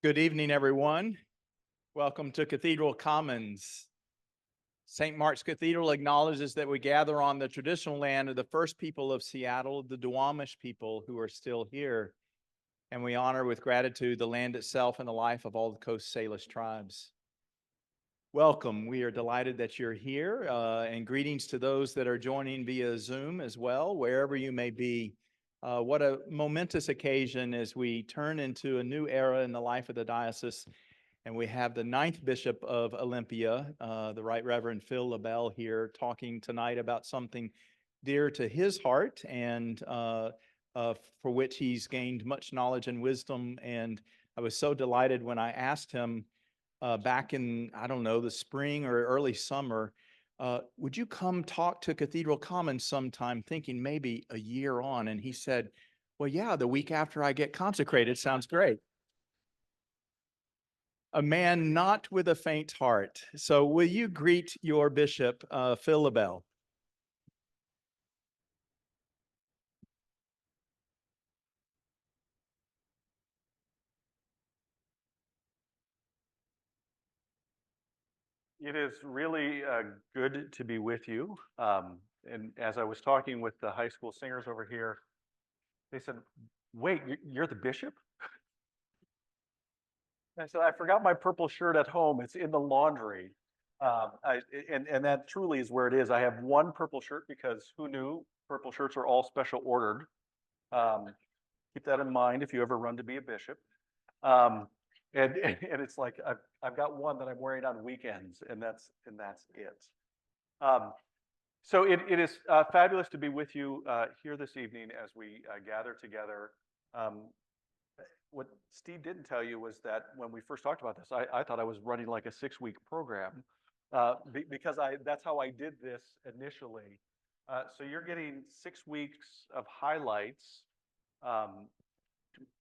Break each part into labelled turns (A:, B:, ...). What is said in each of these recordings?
A: Good evening, everyone. Welcome to Cathedral Commons. St. Mark's Cathedral acknowledges that we gather on the traditional land of the first people of Seattle, the Duwamish people who are still here. And we honor with gratitude the land itself and the life of all the Coast Salish tribes. Welcome. We are delighted that you're here, and greetings to those that are joining via Zoom as well, wherever you may be. What a momentous occasion as we turn into a new era in the life of the diocese. And we have the 9th Bishop of Olympia, the Right Reverend Phil LaBelle here, talking tonight about something dear to his heart and for which he's gained much knowledge and wisdom. And I was so delighted when I asked him back in, I don't know, the spring or early summer, would you come talk to Cathedral Commons sometime, thinking maybe a year on? And he said, well, yeah, the week after I get consecrated sounds great. A man not with a faint heart. So will you greet your bishop, Phil LaBelle?
B: It is really good to be with you. And as I was talking with the high school singers over here, they said, wait, you're the bishop? And I said, I forgot my purple shirt at home. It's in the laundry. And that truly is where it is. I have one purple shirt because who knew purple shirts are all special ordered. Keep that in mind if you ever run to be a bishop. And it's like I've got one that I'm wearing on weekends, and that's it. So it is fabulous to be with you here this evening as we gather together. What Steve didn't tell you was that when we first talked about this, I thought I was running like a 6-week program because that's how I did this initially. So you're getting 6 weeks of highlights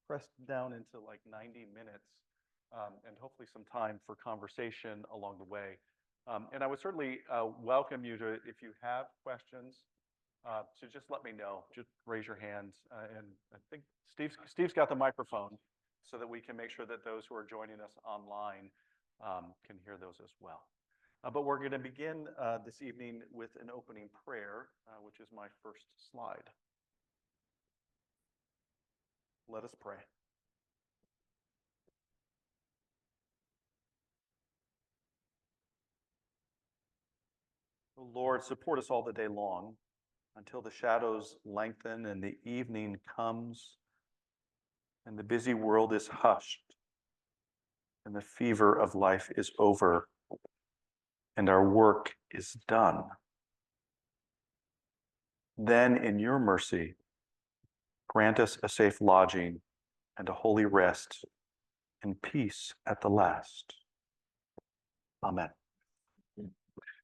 B: pressed down into like 90 minutes and hopefully some time for conversation along the way. And I would certainly welcome you to, if you have questions, to just let me know. Just raise your hand. And I think Steve's got the microphone so that we can make sure that those who are joining us online can hear those as well. But we're going to begin this evening with an opening prayer, which is my first slide. Let us pray. O Lord, support us all the day long until the shadows lengthen and the evening comes and the busy world is hushed and the fever of life is over and our work is done. Then in your mercy, grant us a safe lodging and a holy rest and peace at the last. Amen.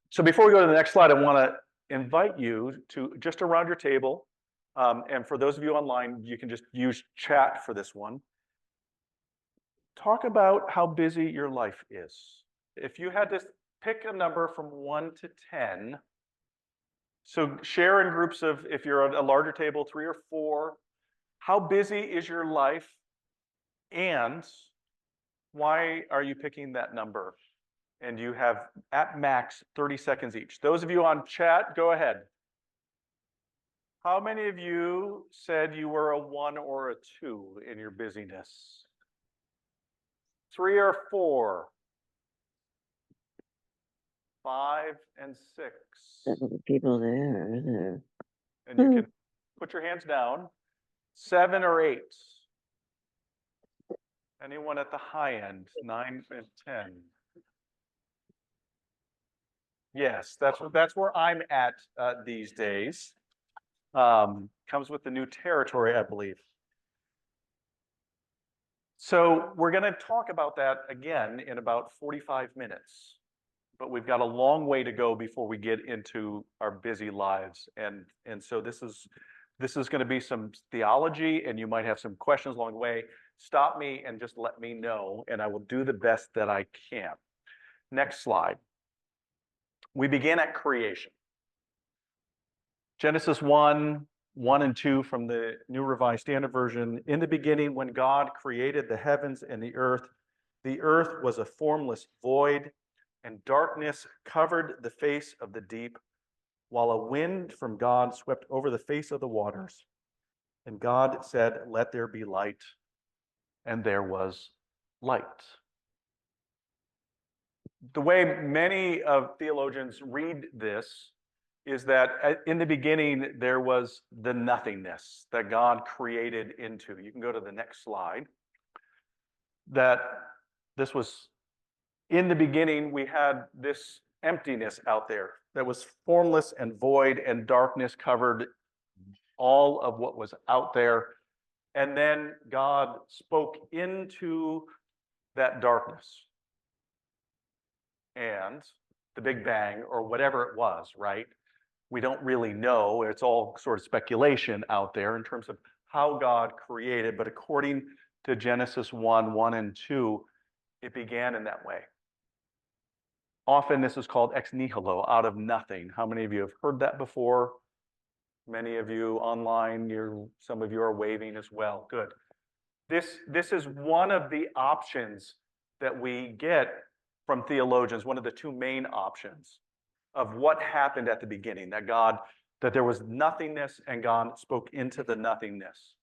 B: So before we go to the next slide, I want to invite you to just around your table, and for those of you online, you can just use chat for this one. Talk about how busy your life is. If you had to pick a number from 1 to 10, so share in groups of, if you're at a larger table, 3 or 4, how busy is your life and why are you picking that number? And you have at max 30 seconds each. Those of you on chat, go ahead. How many of you said you were a 1 or a 2 in your busyness? 3 or 4? 5 and 6.
C: People there.
B: And you can put your hands down. 7 or 8? Anyone at the high end? 9 and 10? Yes, that's where I'm at these days. Comes with the new territory, I believe. So we're going to talk about that again in about 45 minutes. But we've got a long way to go before we get into our busy lives. And so this is going to be some theology, and you might have some questions along the way. Stop me and just let me know, and I will do the best that I can. Next slide. We begin at creation. Genesis 1 and 2 from the New Revised Standard Version. In the beginning, when God created the heavens and the earth, The earth was a formless void, and darkness covered the face of the deep, while a wind from God swept over the face of the waters. And God said, "Let there be light," and there was light. The way many of theologians read this is that in the beginning there was the nothingness that God created into. You can go to the next slide. That this was in the beginning, we had this emptiness out there that was formless and void, and darkness covered all of what was out there. And then God spoke into that darkness. And the Big Bang, or whatever it was, right? We don't really know. It's all sort of speculation out there in terms of how God created. But according to Genesis 1 and 2, it began in that way. Often this is called ex nihilo, out of nothing. How many of you have heard that before? Many of you online, some of you are waving as well. Good. This is one of the options that we get from theologians, one of the two main options of what happened at the beginning, that there was nothingness and God spoke into the nothingness.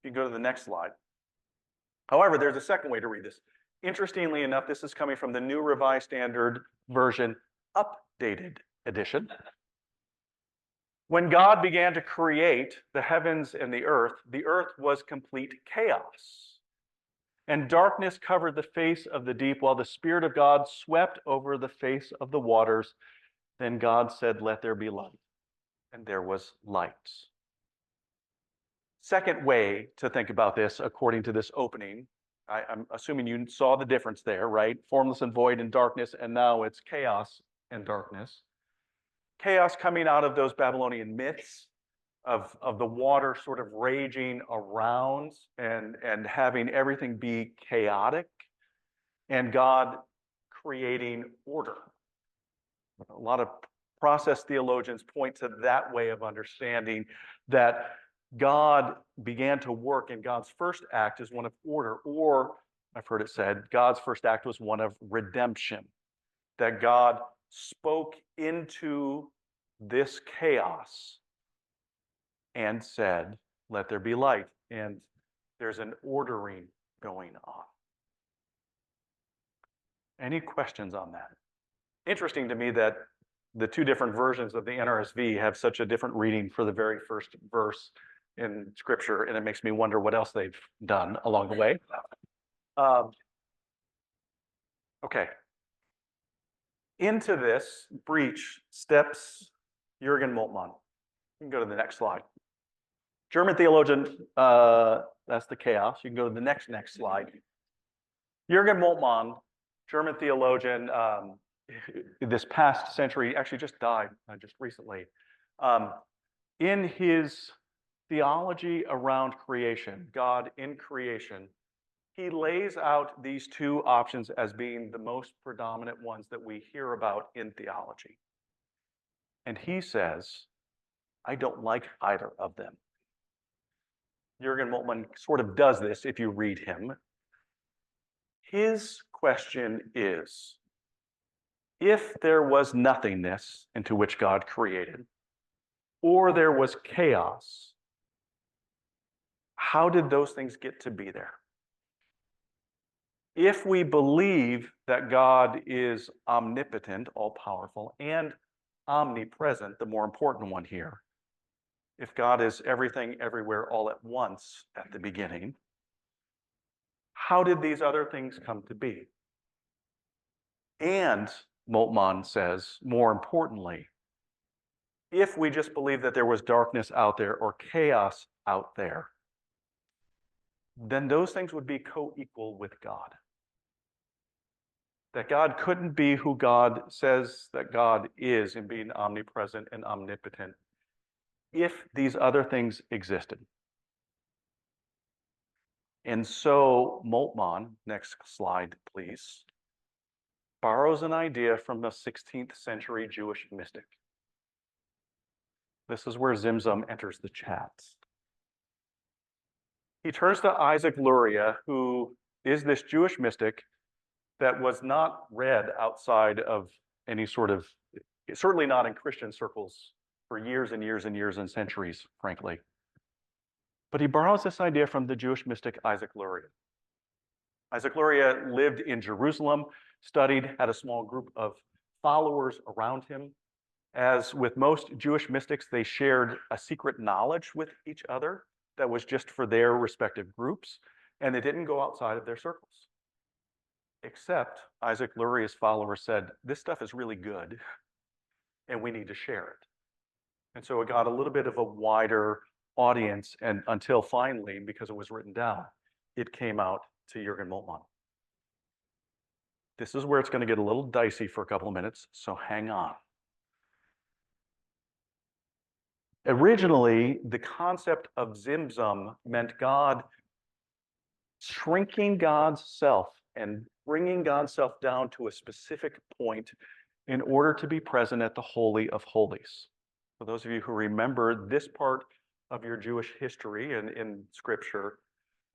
B: You can go to the next slide. However, there's a second way to read this. Interestingly enough, this is coming from the New Revised Standard Version, updated edition. When God began to create the heavens and the earth was complete chaos. And darkness covered the face of the deep, while the Spirit of God swept over the face of the waters. Then God said, "Let there be light." And there was light. Second way to think about this, according to this opening, I'm assuming you saw the difference there, right? Formless and void and darkness, and now it's chaos and darkness. Chaos coming out of those Babylonian myths of the water sort of raging around and having everything be chaotic, and God creating order. A lot of process theologians point to that way of understanding that God began to work, and God's first act is one of order, or I've heard it said, God's first act was one of redemption, that God spoke into this chaos and said, "Let there be light," and there's an ordering going on. Any questions on that? Interesting to me that the two different versions of the NRSV have such a different reading for the very first verse in Scripture, and it makes me wonder what else they've done along the way. Okay. Into this breach steps Jürgen Moltmann. You can go to the next slide. German theologian, that's the chaos. You can go to the next slide. Jürgen Moltmann, German theologian, this past century, actually just died just recently. In his theology around creation, God in creation, he lays out these two options as being the most predominant ones that we hear about in theology. And he says, I don't like either of them. Jürgen Moltmann sort of does this if you read him. His question is, if there was nothingness into which God created, or there was chaos, how did those things get to be there? If we believe that God is omnipotent, all-powerful, and omnipresent, the more important one here, if God is everything, everywhere, all at once at the beginning, how did these other things come to be? And Moltmann says, more importantly, if we just believe that there was darkness out there or chaos out there, then those things would be co-equal with God. That God couldn't be who God says that God is in being omnipresent and omnipotent if these other things existed. And so Moltmann, next slide, please, borrows an idea from the 16th century Jewish mystic. This is where Zimzum enters the chat. He turns to Isaac Luria, who is this Jewish mystic that was not read outside of any sort of, certainly not in Christian circles for years and years and years and centuries, frankly. But he borrows this idea from the Jewish mystic Isaac Luria. Isaac Luria lived in Jerusalem, studied, had a small group of followers around him. As with most Jewish mystics, they shared a secret knowledge with each other that was just for their respective groups, and they didn't go outside of their circles. Except Isaac Luria's followers said, this stuff is really good, and we need to share it. And so it got a little bit of a wider audience, and until finally, because it was written down, it came out to Jürgen Moltmann. This is where it's going to get a little dicey for a couple of minutes, so hang on. Originally, the concept of Tzimtzum meant God shrinking God's self and bringing God's self down to a specific point in order to be present at the Holy of Holies. For those of you who remember this part of your Jewish history and in Scripture,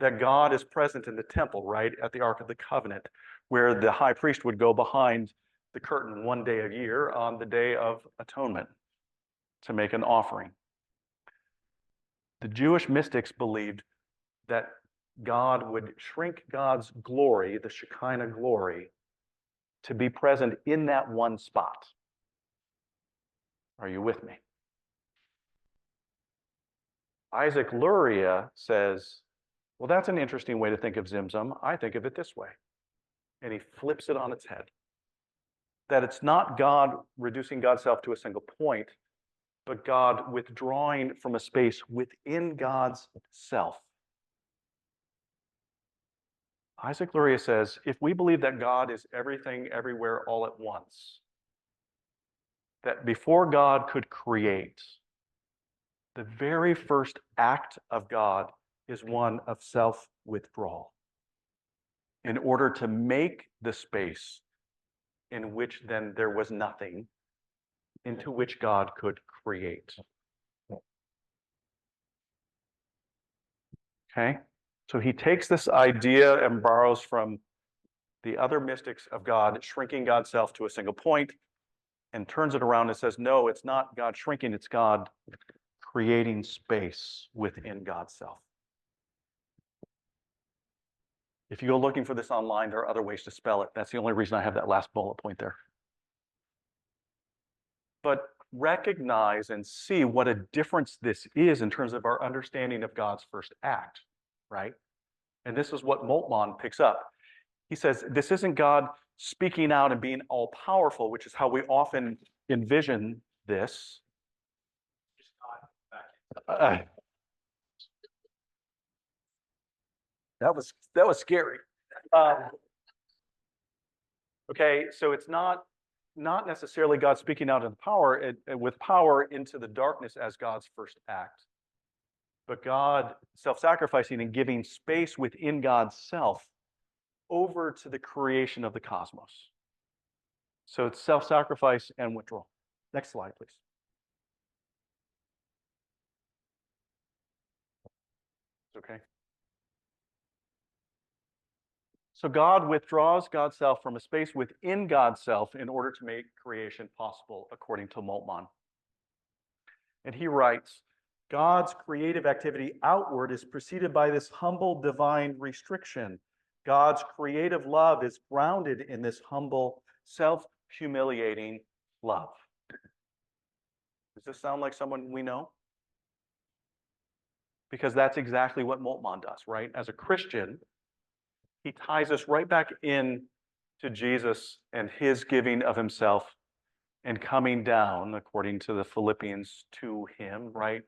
B: that God is present in the temple, right, at the Ark of the Covenant, where the high priest would go behind the curtain one day a year on the Day of Atonement to make an offering. The Jewish mystics believed that God would shrink God's glory, the Shekinah glory, to be present in that one spot. Are you with me? Isaac Luria says, well, that's an interesting way to think of Tzimtzum. I think of it this way. And he flips it on its head. That it's not God reducing God's self to a single point, but God withdrawing from a space within God's self. Isaac Luria says, if we believe that God is everything, everywhere, all at once, that before God could create, the very first act of God is one of self-withdrawal in order to make the space in which then there was nothing, into which God could create. Okay? So he takes this idea and borrows from the other mystics of God, shrinking God's self to a single point, and turns it around and says, no, it's not God shrinking, it's God creating space within God's self. If you go looking for this online, there are other ways to spell it. That's the only reason I have that last bullet point there. But recognize and see what a difference this is in terms of our understanding of God's first act, right? And this is what Moltmann picks up. He says, this isn't God speaking out and being all-powerful, which is how we often envision this. That was scary. Okay, so it's not necessarily God speaking out in power, with power into the darkness as God's first act, but God self-sacrificing and giving space within God's self over to the creation of the cosmos. So it's self-sacrifice and withdrawal. Next slide, please. Okay. So God withdraws God's self from a space within God's self in order to make creation possible, according to Moltmann. And he writes, God's creative activity outward is preceded by this humble divine restriction. God's creative love is grounded in this humble, self-humiliating love. Does this sound like someone we know? Because that's exactly what Moltmann does, right? As a Christian, he ties us right back in to Jesus and his giving of himself and coming down, according to the Philippians, to him, right?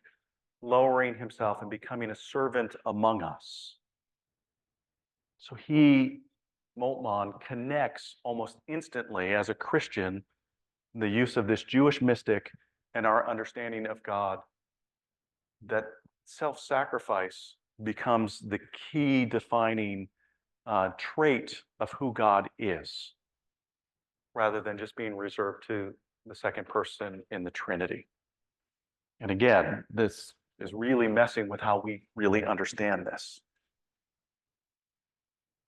B: Lowering himself and becoming a servant among us. So Moltmann, connects almost instantly as a Christian the use of this Jewish mystic and our understanding of God, that self-sacrifice becomes the key defining trait of who God is, rather than just being reserved to the second person in the Trinity. And again, this is really messing with how we really understand this.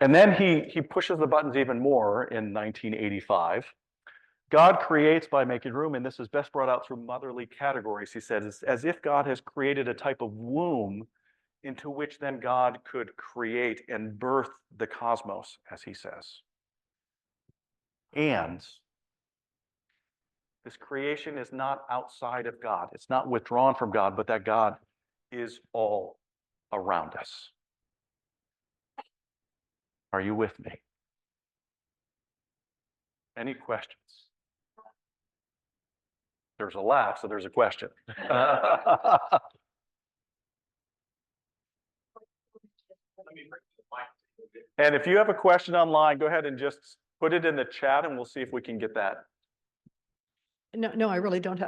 B: And then he pushes the buttons even more in 1985. God creates by making room, and this is best brought out through motherly categories. He says, it's as if God has created a type of womb into which then God could create and birth the cosmos, as he says. And this creation is not outside of God. It's not withdrawn from God, but that God is all around us. Are you with me? Any questions? There's a laugh, so there's a question. And if you have a question online, go ahead and just put it in the chat and we'll see if we can get that.
D: No, I really don't.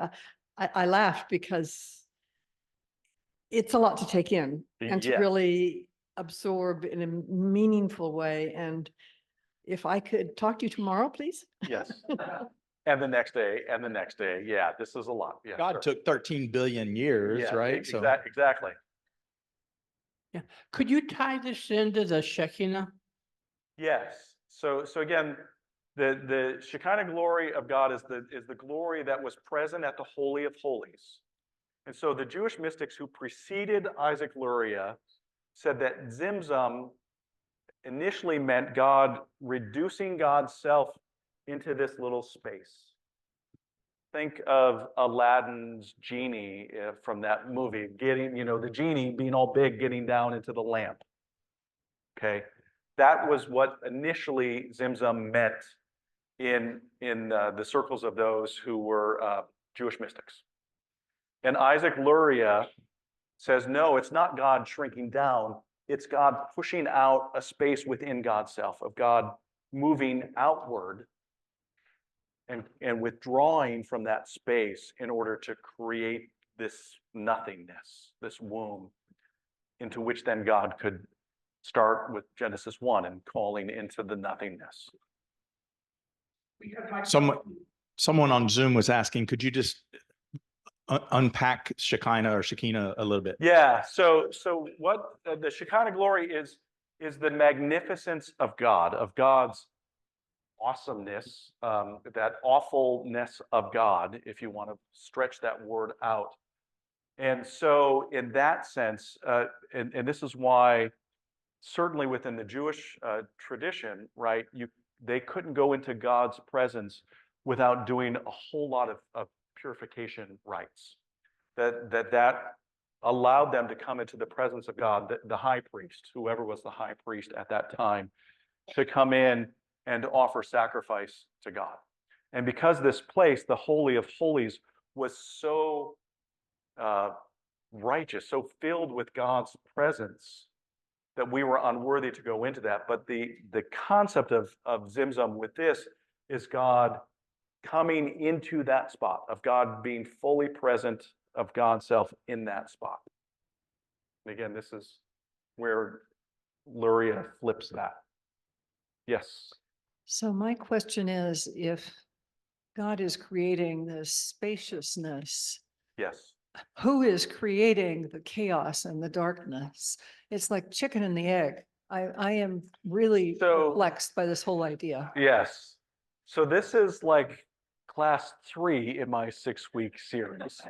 D: I laughed because it's a lot to take in and to
B: Yes.
D: really absorb in a meaningful way. And if I could talk to you tomorrow, please.
B: Yes. And the next day, and the next day. Yeah, this is a lot. Yeah,
A: God
B: sure.
A: took 13 billion years,
B: Yeah,
A: right? So
B: exactly.
E: Could you tie this into the Shekinah?
B: Yes. So again, the Shekinah glory of God is the glory that was present at the Holy of Holies. And so the Jewish mystics who preceded Isaac Luria said that Zimzum initially meant God reducing God's self into this little space. Think of Aladdin's genie from that movie, getting, the genie being all big, getting down into the lamp. Okay, that was what initially Zimzum meant in the circles of those who were Jewish mystics. And Isaac Luria says, no, it's not God shrinking down. It's God pushing out a space within God's self, of God moving outward and withdrawing from that space in order to create this nothingness, this womb, into which then God could start with Genesis 1 and calling into the nothingness.
A: someone on Zoom was asking, could you just unpack Shekinah or Shekinah a little bit?
B: Yeah, so what the Shekinah glory is the magnificence of God, of God's awesomeness, that awfulness of God, if you want to stretch that word out. And so in that sense, and this is why certainly within the Jewish tradition, right, they couldn't go into God's presence without doing a whole lot of purification rites. That allowed them to come into the presence of God, the high priest, whoever was the high priest at that time, to come in and offer sacrifice to God. And because this place, the Holy of Holies, was so righteous, so filled with God's presence, that we were unworthy to go into that. But the concept of Zimzum with this is God coming into that spot, of God being fully present, of God's self in that spot. And again, this is where Luria flips that. Yes.
D: So my question is, if God is creating this spaciousness,
B: Yes.
D: who is creating the chaos and the darkness? It's like chicken and the egg. I am really perplexed by this whole idea.
B: Yes. So this is like class 3 in my 6-week series.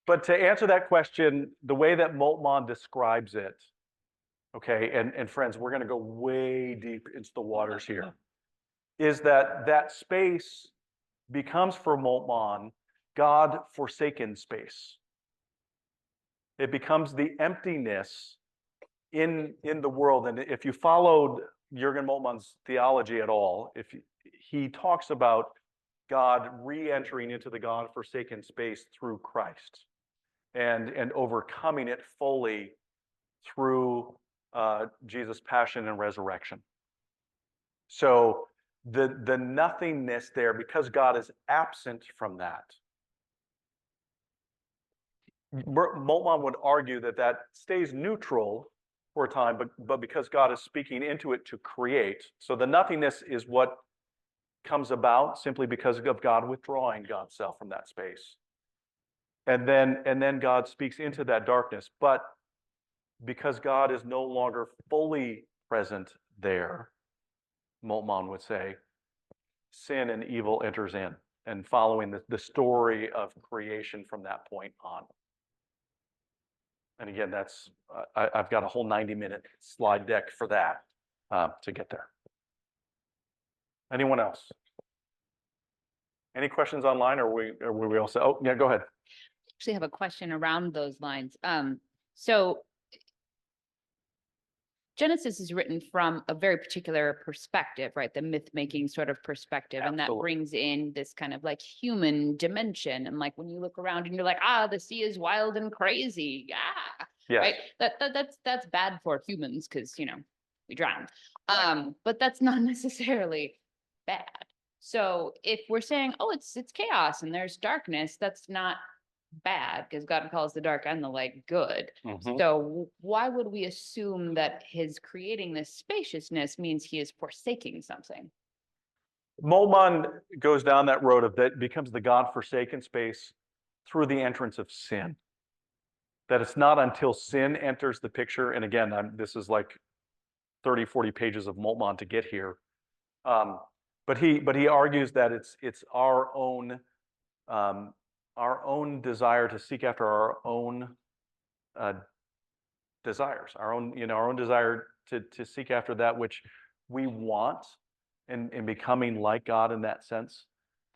B: But to answer that question, the way that Moltmann describes it, okay, and friends, we're going to go way deep into the waters here, is that space becomes for Moltmann God-forsaken space. It becomes the emptiness in the world. And if you followed Jürgen Moltmann's theology at all, he talks about God re-entering into the God-forsaken space through Christ and overcoming it fully through Jesus' passion and resurrection. So the nothingness there, because God is absent from that, Moltmann would argue that stays neutral for a time, but because God is speaking into it to create. So the nothingness is what comes about simply because of God withdrawing God's self from that space. And then God speaks into that darkness. But because God is no longer fully present there, Moltmann would say, sin and evil enters in, and following the story of creation from that point on. And again, that's I've got a whole 90-minute slide deck for that to get there. Anyone else? Any questions online, or were we all say, oh, yeah, go ahead.
F: Actually have a question around those lines. So Genesis is written from a very particular perspective, right? The myth-making sort of perspective. And that
B: Absolutely.
F: brings in this kind of like human dimension. And like when you look around and you're like, ah, the sea is wild and crazy. Ah,
B: Yes.
F: right. That's bad for humans because, you know, we drown. But that's not necessarily bad. So if we're saying, oh, it's chaos and there's darkness, that's not bad because God calls the dark and the light good.
B: Mhm.
F: So why would we assume that his creating this spaciousness means he is forsaking something?
B: Moltmann goes down that road of that becomes the God-forsaken space through the entrance of sin. That it's not until sin enters the picture, and again, this is like 30, 40 pages of Moltmann to get here. But he argues that it's our own desire to seek after our own desires, our own desire to seek after that which we want, and becoming like God in that sense,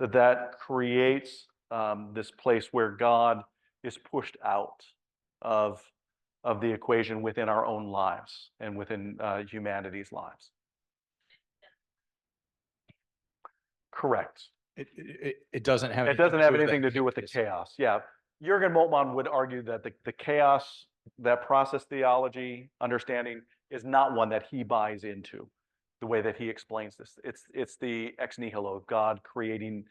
B: that creates this place where God is pushed out of the equation within our own lives and within humanity's lives. Correct.
A: It doesn't have.
B: It doesn't have anything
A: that
B: to do with the
A: chaos.
B: chaos. Yeah. Jürgen Moltmann would argue that the chaos, that process theology understanding, is not one that he buys into the way that he explains this. It's the ex nihilo, God creating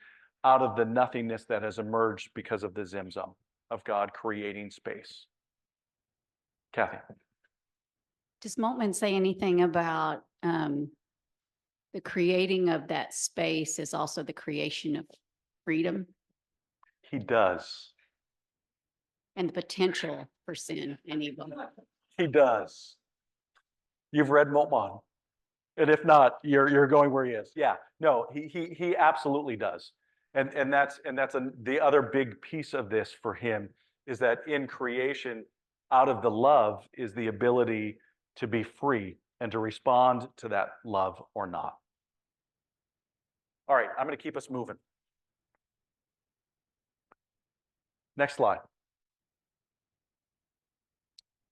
B: out of the nothingness that has emerged because of the Zimzum, of God creating space. Kathy.
G: Does Moltmann say anything about the creating of that space is also the creation of freedom
B: He does.
G: and the potential for sin and evil?
B: He does. You've read Moltmann. And if not, you're going where he is. Yeah. No, he absolutely does. And that's the other big piece of this for him, is that in creation, out of the love is the ability to be free and to respond to that love or not. All right, I'm going to keep us moving. Next slide.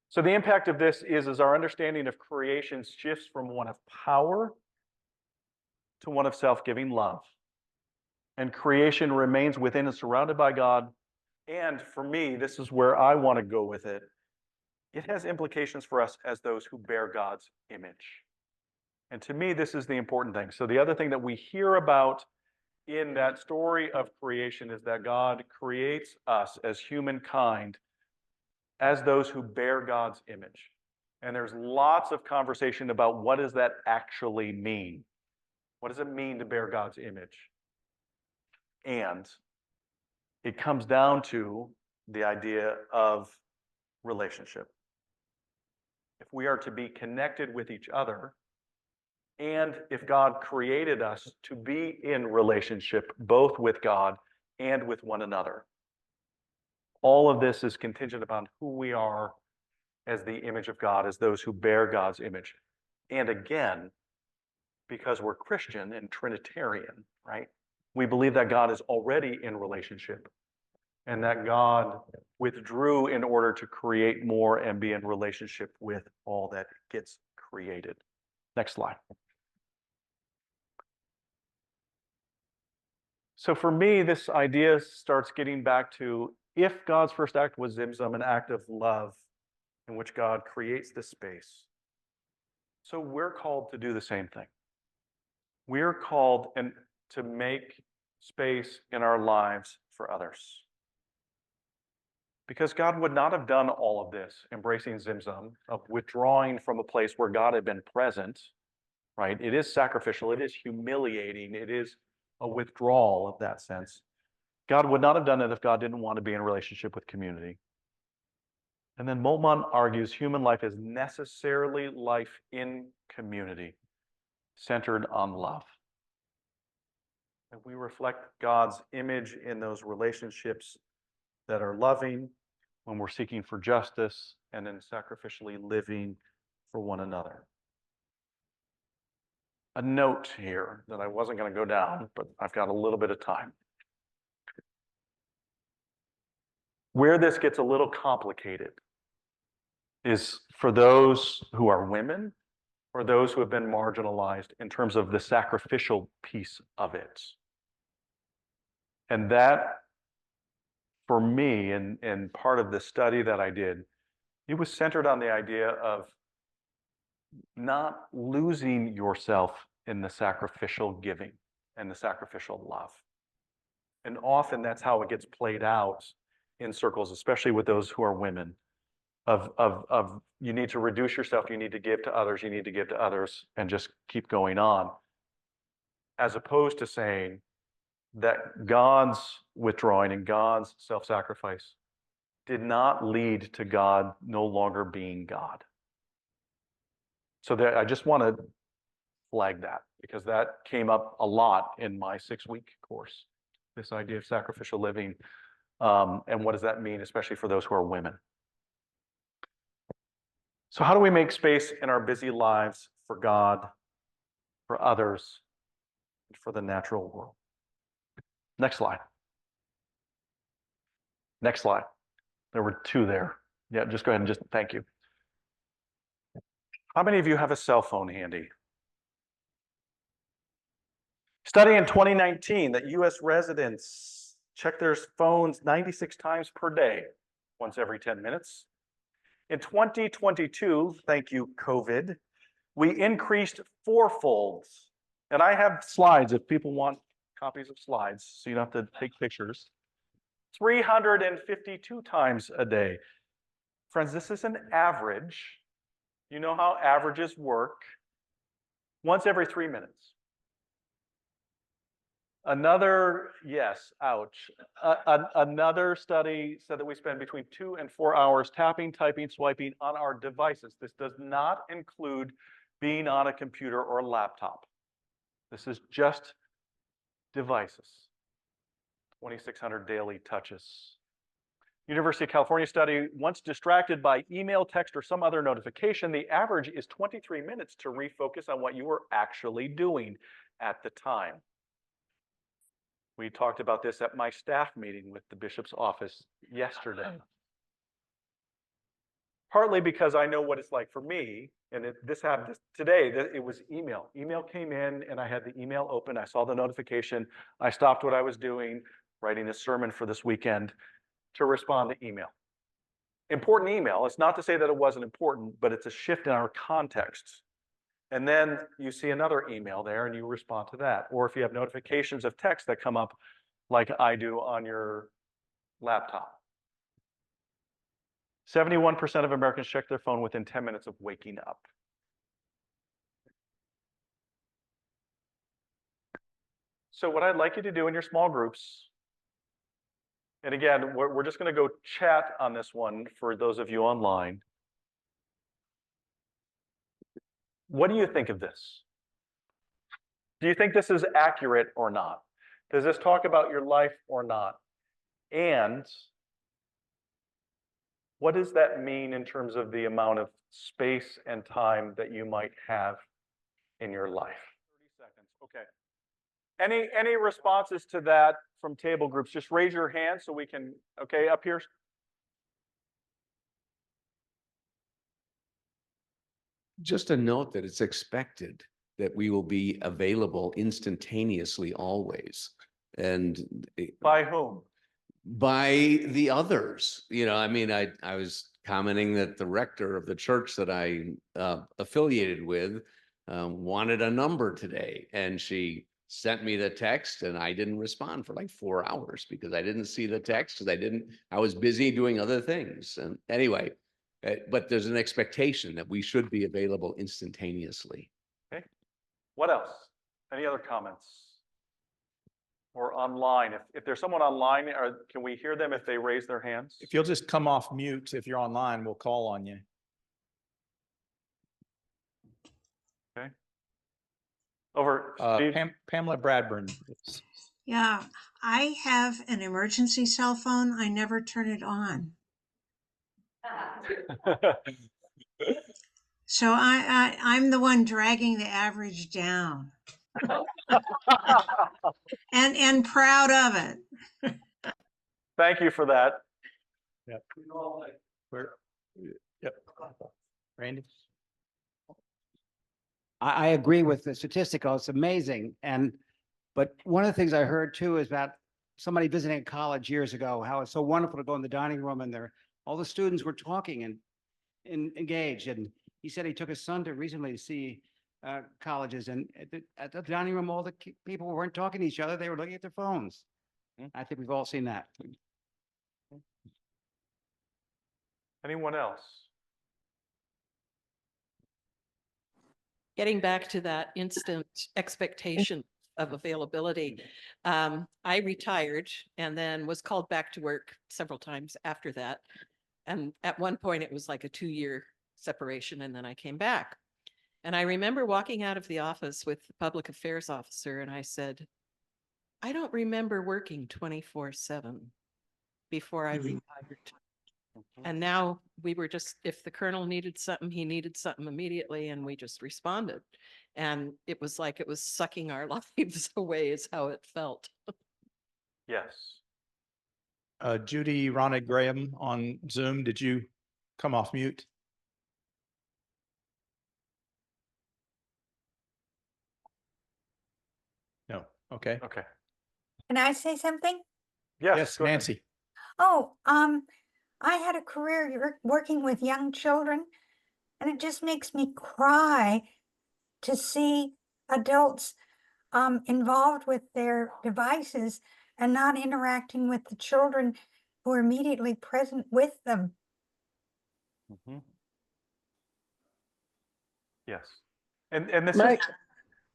B: So the impact of this is our understanding of creation shifts from one of power to one of self-giving love. And creation remains within and surrounded by God. And for me, this is where I want to go with it. It has implications for us as those who bear God's image. And to me, this is the important thing. So the other thing that we hear about in that story of creation is that God creates us as humankind as those who bear God's image. And there's lots of conversation about what does that actually mean? What does it mean to bear God's image? And it comes down to the idea of relationship. If we are to be connected with each other, and if God created us to be in relationship both with God and with one another, all of this is contingent upon who we are as the image of God, as those who bear God's image. And again, because we're Christian and Trinitarian, right? We believe that God is already in relationship and that God withdrew in order to create more and be in relationship with all that gets created. Next slide. So for me, this idea starts getting back to, if God's first act was Zimzum, an act of love in which God creates this space, so we're called to do the same thing. We're called to make space in our lives for others. Because God would not have done all of this, embracing Zimzum, of withdrawing from a place where God had been present, right? It is sacrificial, it is humiliating, it is a withdrawal of that sense. God would not have done it if God didn't want to be in a relationship with community. And then Moltmann argues human life is necessarily life in community, centered on love. And we reflect God's image in those relationships that are loving, when we're seeking for justice, and then sacrificially living for one another. A note here that I wasn't going to go down, but I've got a little bit of time. Where this gets a little complicated is for those who are women or those who have been marginalized in terms of the sacrificial piece of it. And that, for me, and part of the study that I did, it was centered on the idea of not losing yourself in the sacrificial giving and the sacrificial love. And often that's how it gets played out in circles, especially with those who are women, of you need to reduce yourself, you need to give to others, you need to give to others, and just keep going on. As opposed to saying that God's withdrawing and God's self-sacrifice did not lead to God no longer being God. So that I just want to flag that, because that came up a lot in my 6-week course, this idea of sacrificial living, and what does that mean, especially for those who are women. So how do we make space in our busy lives for God, for others, and for the natural world? Next slide. Next slide. There were 2 there. Yeah, just go ahead and just thank you. How many of you have a cell phone handy? Study in 2019 that US residents check their phones 96 times per day, once every 10 minutes. In 2022, thank you, COVID, we increased 4-fold. And I have slides if people want copies of slides, so you don't have to take pictures. 352 times a day. Friends, this is an average. You know how averages work. Once every 3 minutes. Another, yes, ouch. Another study said that we spend between 2 and 4 hours tapping, typing, swiping on our devices. This does not include being on a computer or a laptop. This is just devices. 2,600 daily touches. University of California study, once distracted by email, text, or some other notification, the average is 23 minutes to refocus on what you were actually doing at the time. We talked about this at my staff meeting with the bishop's office yesterday. Partly because I know what it's like for me, and this happened today, that it was email. Email came in and I had the email open, I saw the notification, I stopped what I was doing, writing a sermon for this weekend, to respond to email. Important email. It's not to say that it wasn't important, but it's a shift in our context. And then you see another email there and you respond to that. Or if you have notifications of text that come up like I do on your laptop. 71% of Americans check their phone within 10 minutes of waking up. So what I'd like you to do in your small groups, and again, we're just going to go chat on this one for those of you online. What do you think of this? Do you think this is accurate or not? Does this talk about your life or not? And what does that mean in terms of the amount of space and time that you might have in your life? 30 seconds, okay. Any responses to that from table groups? Just raise your hand so we can, okay, up here.
H: Just a note that it's expected that we will be available instantaneously always. And
B: By whom?
H: by the others, I mean, I was commenting that the rector of the church that I affiliated with wanted a number today, and she sent me the text and I didn't respond for like 4 hours because I didn't see the text because I was busy doing other things. And anyway, but there's an expectation that we should be available instantaneously.
B: Okay. What else? Any other comments? or online? If there's someone online, can we hear them if they raise their hands?
A: If you'll just come off mute, if you're online, we'll call on you.
B: Over, Steve?
A: Pamela Bradburn.
I: Yeah, I have an emergency cell phone. I never turn it on. So I'm the one dragging the average down. And proud of it.
B: Thank you for that.
A: Yep. Yep. Randy?
J: I agree with the statistical. It's amazing. But one of the things I heard too is about somebody visiting a college years ago, how it's so wonderful to go in the dining room and all the students were talking and engaged. And he said he took his son recently to see colleges, and at the dining room, all the people weren't talking to each other. They were looking at their phones. I think we've all seen that.
B: Anyone else?
K: Getting back to that instant expectation of availability, I retired and then was called back to work several times after that. And at one point it was like a 2-year separation, and then I came back. And I remember walking out of the office with the public affairs officer, and I said, I don't remember working 24/7 before I retired. And now we were just, if the colonel needed something, he needed something immediately, and we just responded. And it was like it was sucking our lives away is how it felt.
B: Yes.
A: Judy Ronald Graham on Zoom, did you come off mute? No. Okay.
B: Okay.
L: Can I say something?
A: Yes,
B: go ahead.
A: Nancy.
L: Oh, I had a career working with young children, and it just makes me cry to see adults involved with their devices and not interacting with the children who are immediately present with them.
B: Yes. And this
M: Mike,
B: is,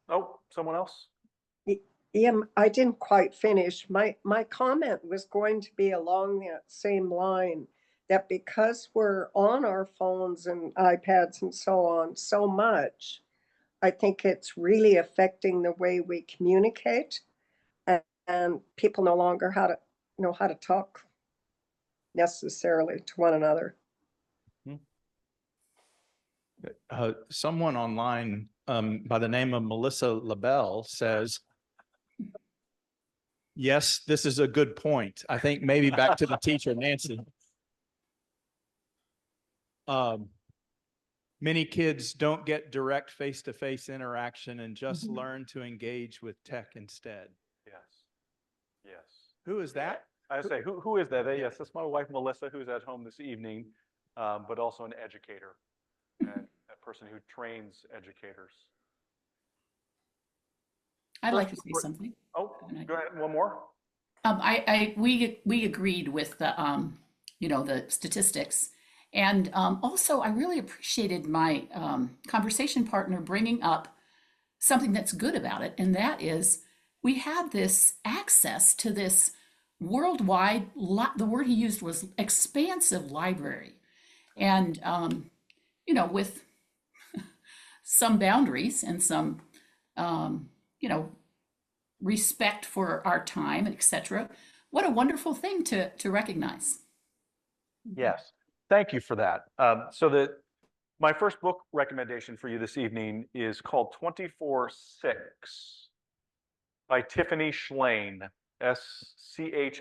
B: oh, someone else?
M: yeah, I didn't quite finish. My comment was going to be along that same line, that because we're on our phones and iPads and so on so much, I think it's really affecting the way we communicate, and people no longer know how to talk necessarily to one another.
A: Someone online by the name of Melissa LaBelle says, yes, this is a good point. I think maybe back to the teacher, Nancy. Many kids don't get direct face-to-face interaction and just learn to engage with tech instead.
B: Yes. Yes.
A: Who is that?
B: I say, who is that? Yes, that's my wife, Melissa, who's at home this evening, but also an educator and a person who trains educators.
E: I'd like to say something.
B: Oh, go ahead. One more.
E: We agreed with the the statistics, and also I really appreciated my conversation partner bringing up something that's good about it, and that is we have this access to this worldwide. The word he used was expansive library, and with some boundaries and some respect for our time, etc. What a wonderful thing to recognize.
B: Yes, thank you for that. My first book recommendation for you this evening is called 24/6 by Tiffany Shlain, Schlain.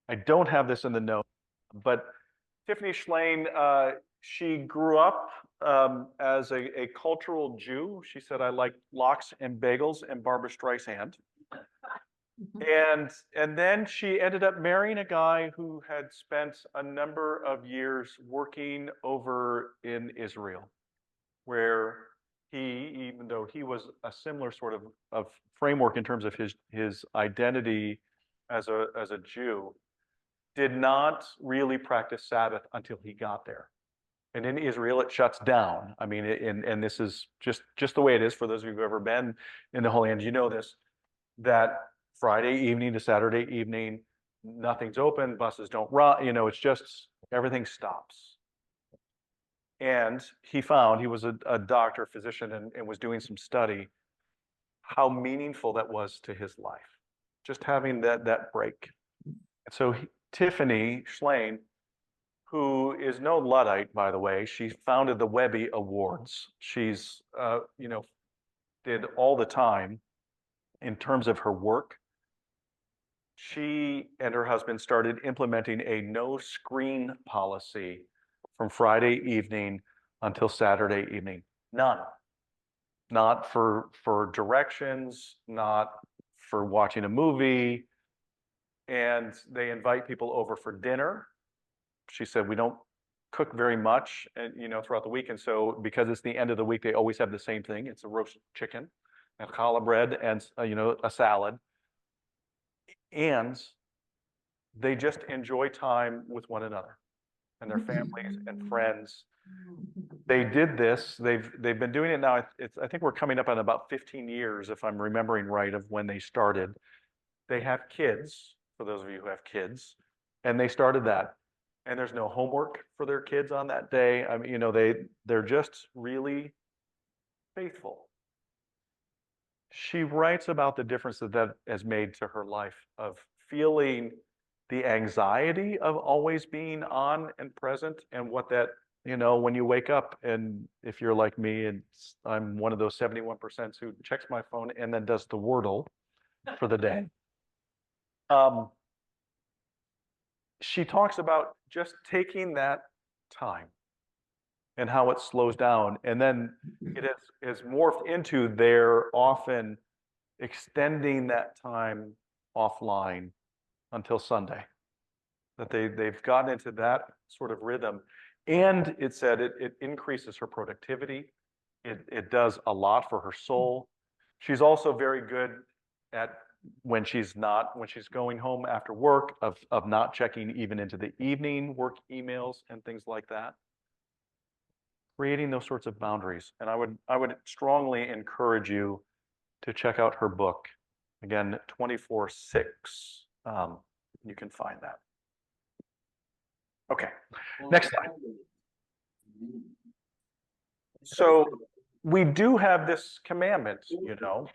B: I don't have this in the note, but Tiffany Shlain, she grew up as a cultural Jew. She said, I like lox and bagels and Barbra Streisand. And then she ended up marrying a guy who had spent a number of years working over in Israel, where even though he was a similar sort of framework in terms of his identity as a Jew, did not really practice Sabbath until he got there. And in Israel, it shuts down. I mean, and this is just the way it is for those of you who've ever been in the Holy Land. You know this. that Friday evening to Saturday evening, nothing's open, buses don't run, you know, it's just, everything stops. And he found, he was a doctor, physician, and was doing some study, how meaningful that was to his life, just having that break. And so Tiffany Schlein, who is no Luddite, by the way, she founded the Webby Awards. She's, you know, did all the time in terms of her work. She and her husband started implementing a no screen policy from Friday evening until Saturday evening. None. Not for directions, not for watching a movie. And they invite people over for dinner. She said, we don't cook very much, and you know, throughout the week. And so because it's the end of the week, they always have the same thing. It's a roast chicken and challah bread and you know, a salad. And they just enjoy time with one another and their families and friends. They did this, they've been doing it now. I think we're coming up on about 15 years, if I'm remembering right, of when they started. They have kids, for those of you who have kids, and they started that. And there's no homework for their kids on that day. I mean, you know, they're just really faithful. She writes about the difference that has made to her life, of feeling the anxiety of always being on and present, and what that, you know, when you wake up, and if you're like me, and I'm one of those 71% who checks my phone and then does the Wordle for the day. She talks about just taking that time and how it slows down. And then it has morphed into their often extending that time offline until Sunday. That they've gotten into that sort of rhythm. And it said it increases her productivity. It does a lot for her soul. She's also very good at, when she's going home after work, of not checking even into the evening work emails and things like that. Creating those sorts of boundaries. And I would strongly encourage you to check out her book. Again, 24/6. You can find that. Okay, next slide. So we do have this commandment, you know.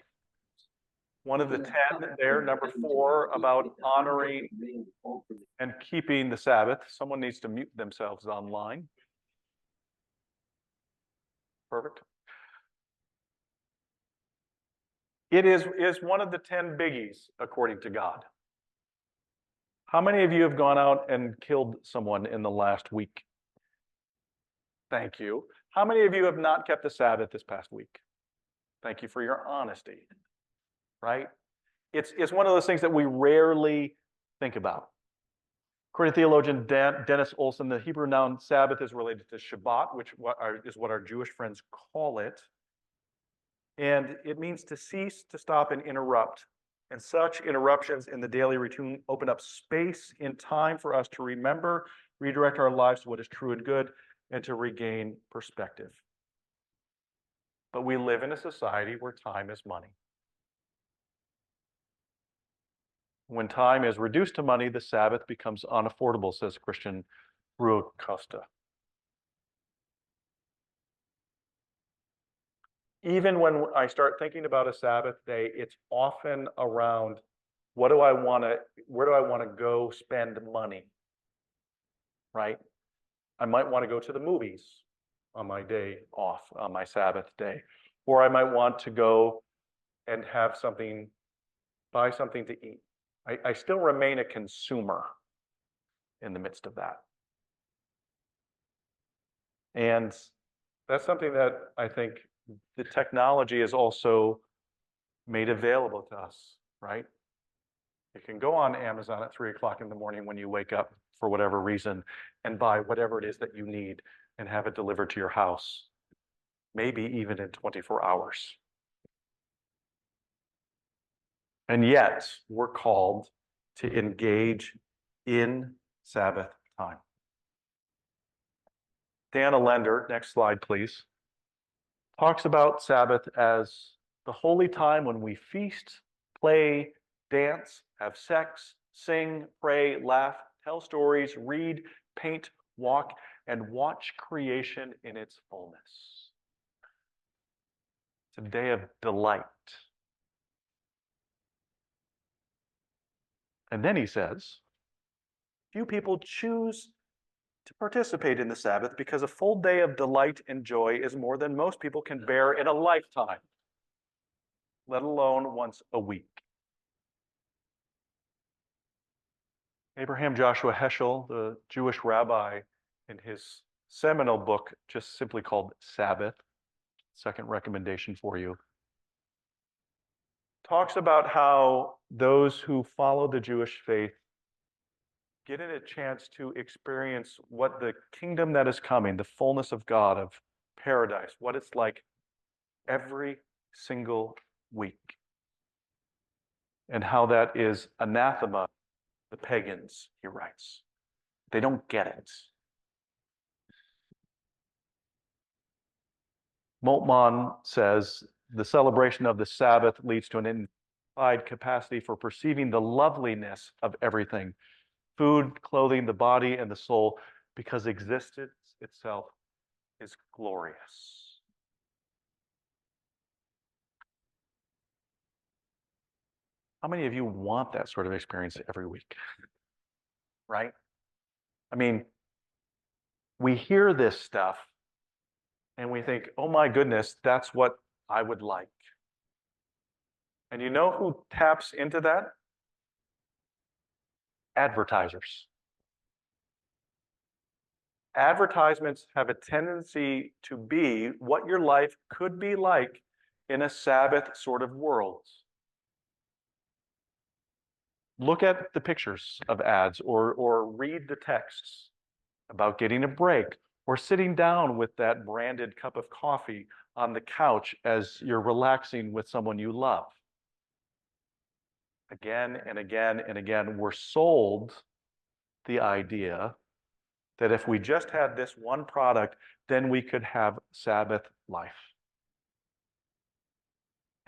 B: One of the 10 there, number 4, about honoring and keeping the Sabbath. Someone needs to mute themselves online. Perfect. It is one of the 10 biggies, according to God. How many of you have gone out and killed someone in the last week? Thank you. How many of you have not kept the Sabbath this past week? Thank you for your honesty. Right? It's one of those things that we rarely think about. According to theologian Dennis Olson, the Hebrew noun Sabbath is related to Shabbat, which is what our Jewish friends call it. And it means to cease, to stop, and interrupt. And such interruptions in the daily routine open up space in time for us to remember, redirect our lives to what is true and good, and to regain perspective. But we live in a society where time is money. When time is reduced to money, the Sabbath becomes unaffordable, says Christian Rui Costa. Even when I start thinking about a Sabbath day, it's often around, where do I want to go spend money, right? I might want to go to the movies on my day off, on my Sabbath day. Or I might want to go and have something, buy something to eat. I still remain a consumer in the midst of that. And that's something that I think the technology is also made available to us, right? You can go on Amazon at 3 o'clock in the morning when you wake up for whatever reason and buy whatever it is that you need and have it delivered to your house, maybe even in 24 hours. And yet, we're called to engage in Sabbath time. Dana Lender, next slide, please, talks about Sabbath as the holy time when we feast, play, dance, have sex, sing, pray, laugh, tell stories, read, paint, walk, and watch creation in its fullness. It's a day of delight. And then he says, few people choose to participate in the Sabbath because a full day of delight and joy is more than most people can bear in a lifetime, let alone once a week. Abraham Joshua Heschel, the Jewish rabbi, in his seminal book, just simply called Sabbath, second recommendation for you, talks about how those who follow the Jewish faith get a chance to experience what the kingdom that is coming, the fullness of God, of paradise, what it's like every single week. And how that is anathema, the pagans, he writes. They don't get it. Moltmann says, the celebration of the Sabbath leads to an implied capacity for perceiving the loveliness of everything, food, clothing, the body, and the soul, because existence itself is glorious. How many of you want that sort of experience every week? Right? I mean, we hear this stuff and we think, oh my goodness, that's what I would like. And you know who taps into that? Advertisers. Advertisements have a tendency to be what your life could be like in a Sabbath sort of world. Look at the pictures of ads or read the texts about getting a break or sitting down with that branded cup of coffee on the couch as you're relaxing with someone you love. Again and again and again, we're sold the idea that if we just had this one product, then we could have Sabbath life.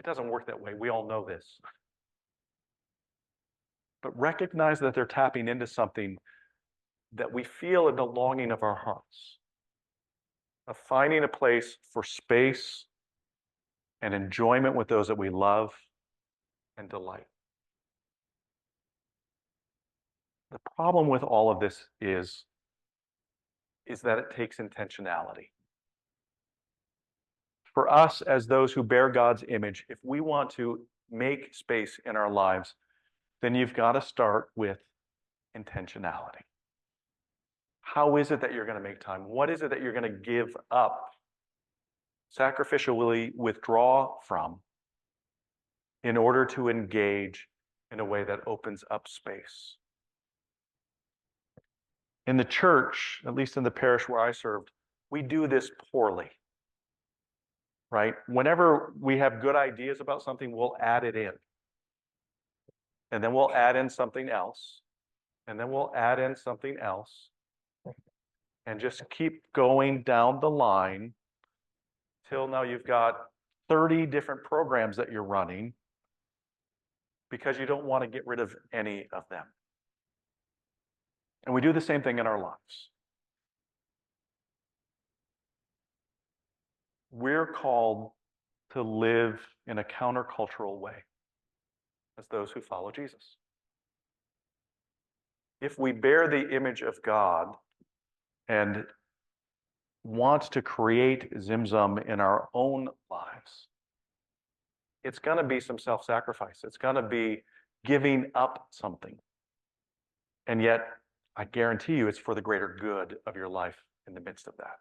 B: It doesn't work that way. We all know this. But recognize that they're tapping into something that we feel in the longing of our hearts, of finding a place for space and enjoyment with those that we love and delight. The problem with all of this is that it takes intentionality. For us, as those who bear God's image, if we want to make space in our lives, then you've got to start with intentionality. How is it that you're going to make time? What is it that you're going to give up, sacrificially withdraw from, in order to engage in a way that opens up space? In the church, at least in the parish where I served, we do this poorly, right? Whenever we have good ideas about something, we'll add it in. And then we'll add in something else. And then we'll add in something else. And just keep going down the line till now you've got 30 different programs that you're running because you don't want to get rid of any of them. And we do the same thing in our lives. We're called to live in a countercultural way as those who follow Jesus. If we bear the image of God and want to create Zimzum in our own lives, it's going to be some self-sacrifice. It's going to be giving up something. And yet, I guarantee you it's for the greater good of your life in the midst of that.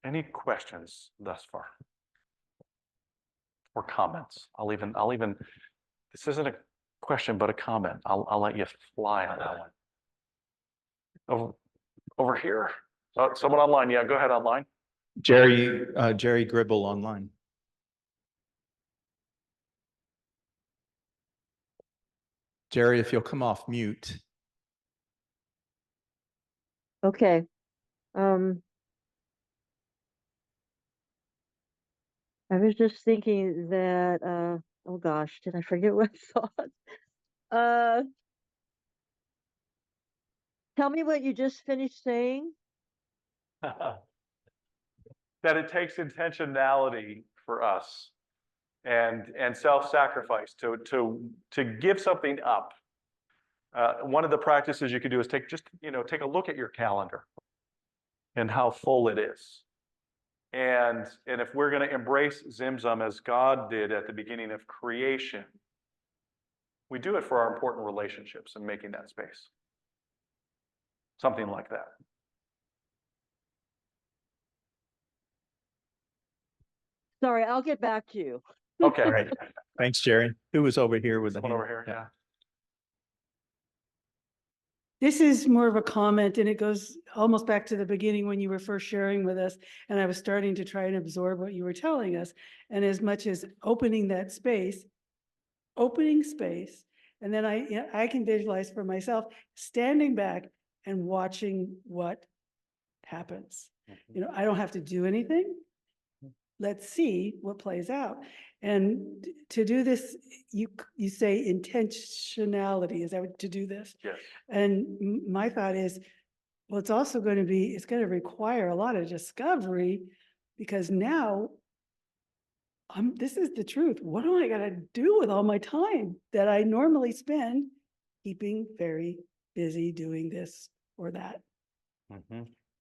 B: Any questions thus far? Or comments? I'll even, this isn't a question, but a comment. I'll let you fly on that one. Over here? Someone online. Yeah, go ahead online.
A: Jerry Gribble online. Jerry, if you'll come off mute.
C: Okay. I was just thinking that, oh gosh, did I forget what I thought? Uh, tell me what you just finished saying.
B: That it takes intentionality for us and self-sacrifice to give something up. One of the practices you could do is take a look at your calendar and how full it is. And if we're going to embrace Zimzum as God did at the beginning of creation, we do it for our important relationships and making that space. Something like that.
C: Sorry, I'll get back to you.
B: Okay.
A: All right. Thanks, Jerry. Who was over here with the
B: One
A: hand?
B: over here, yeah.
N: This is more of a comment, and it goes almost back to the beginning when you were first sharing with us, and I was starting to try and absorb what you were telling us. And as much as opening that space, and then I can visualize for myself standing back and watching what happens. You know, I don't have to do anything. Let's see what plays out. And to do this, you say intentionality, is that what, to do this?
B: Yes.
N: And my thought is, well, it's also going to be, it's going to require a lot of discovery, because now this is the truth. What am I going to do with all my time that I normally spend keeping very busy doing this or that?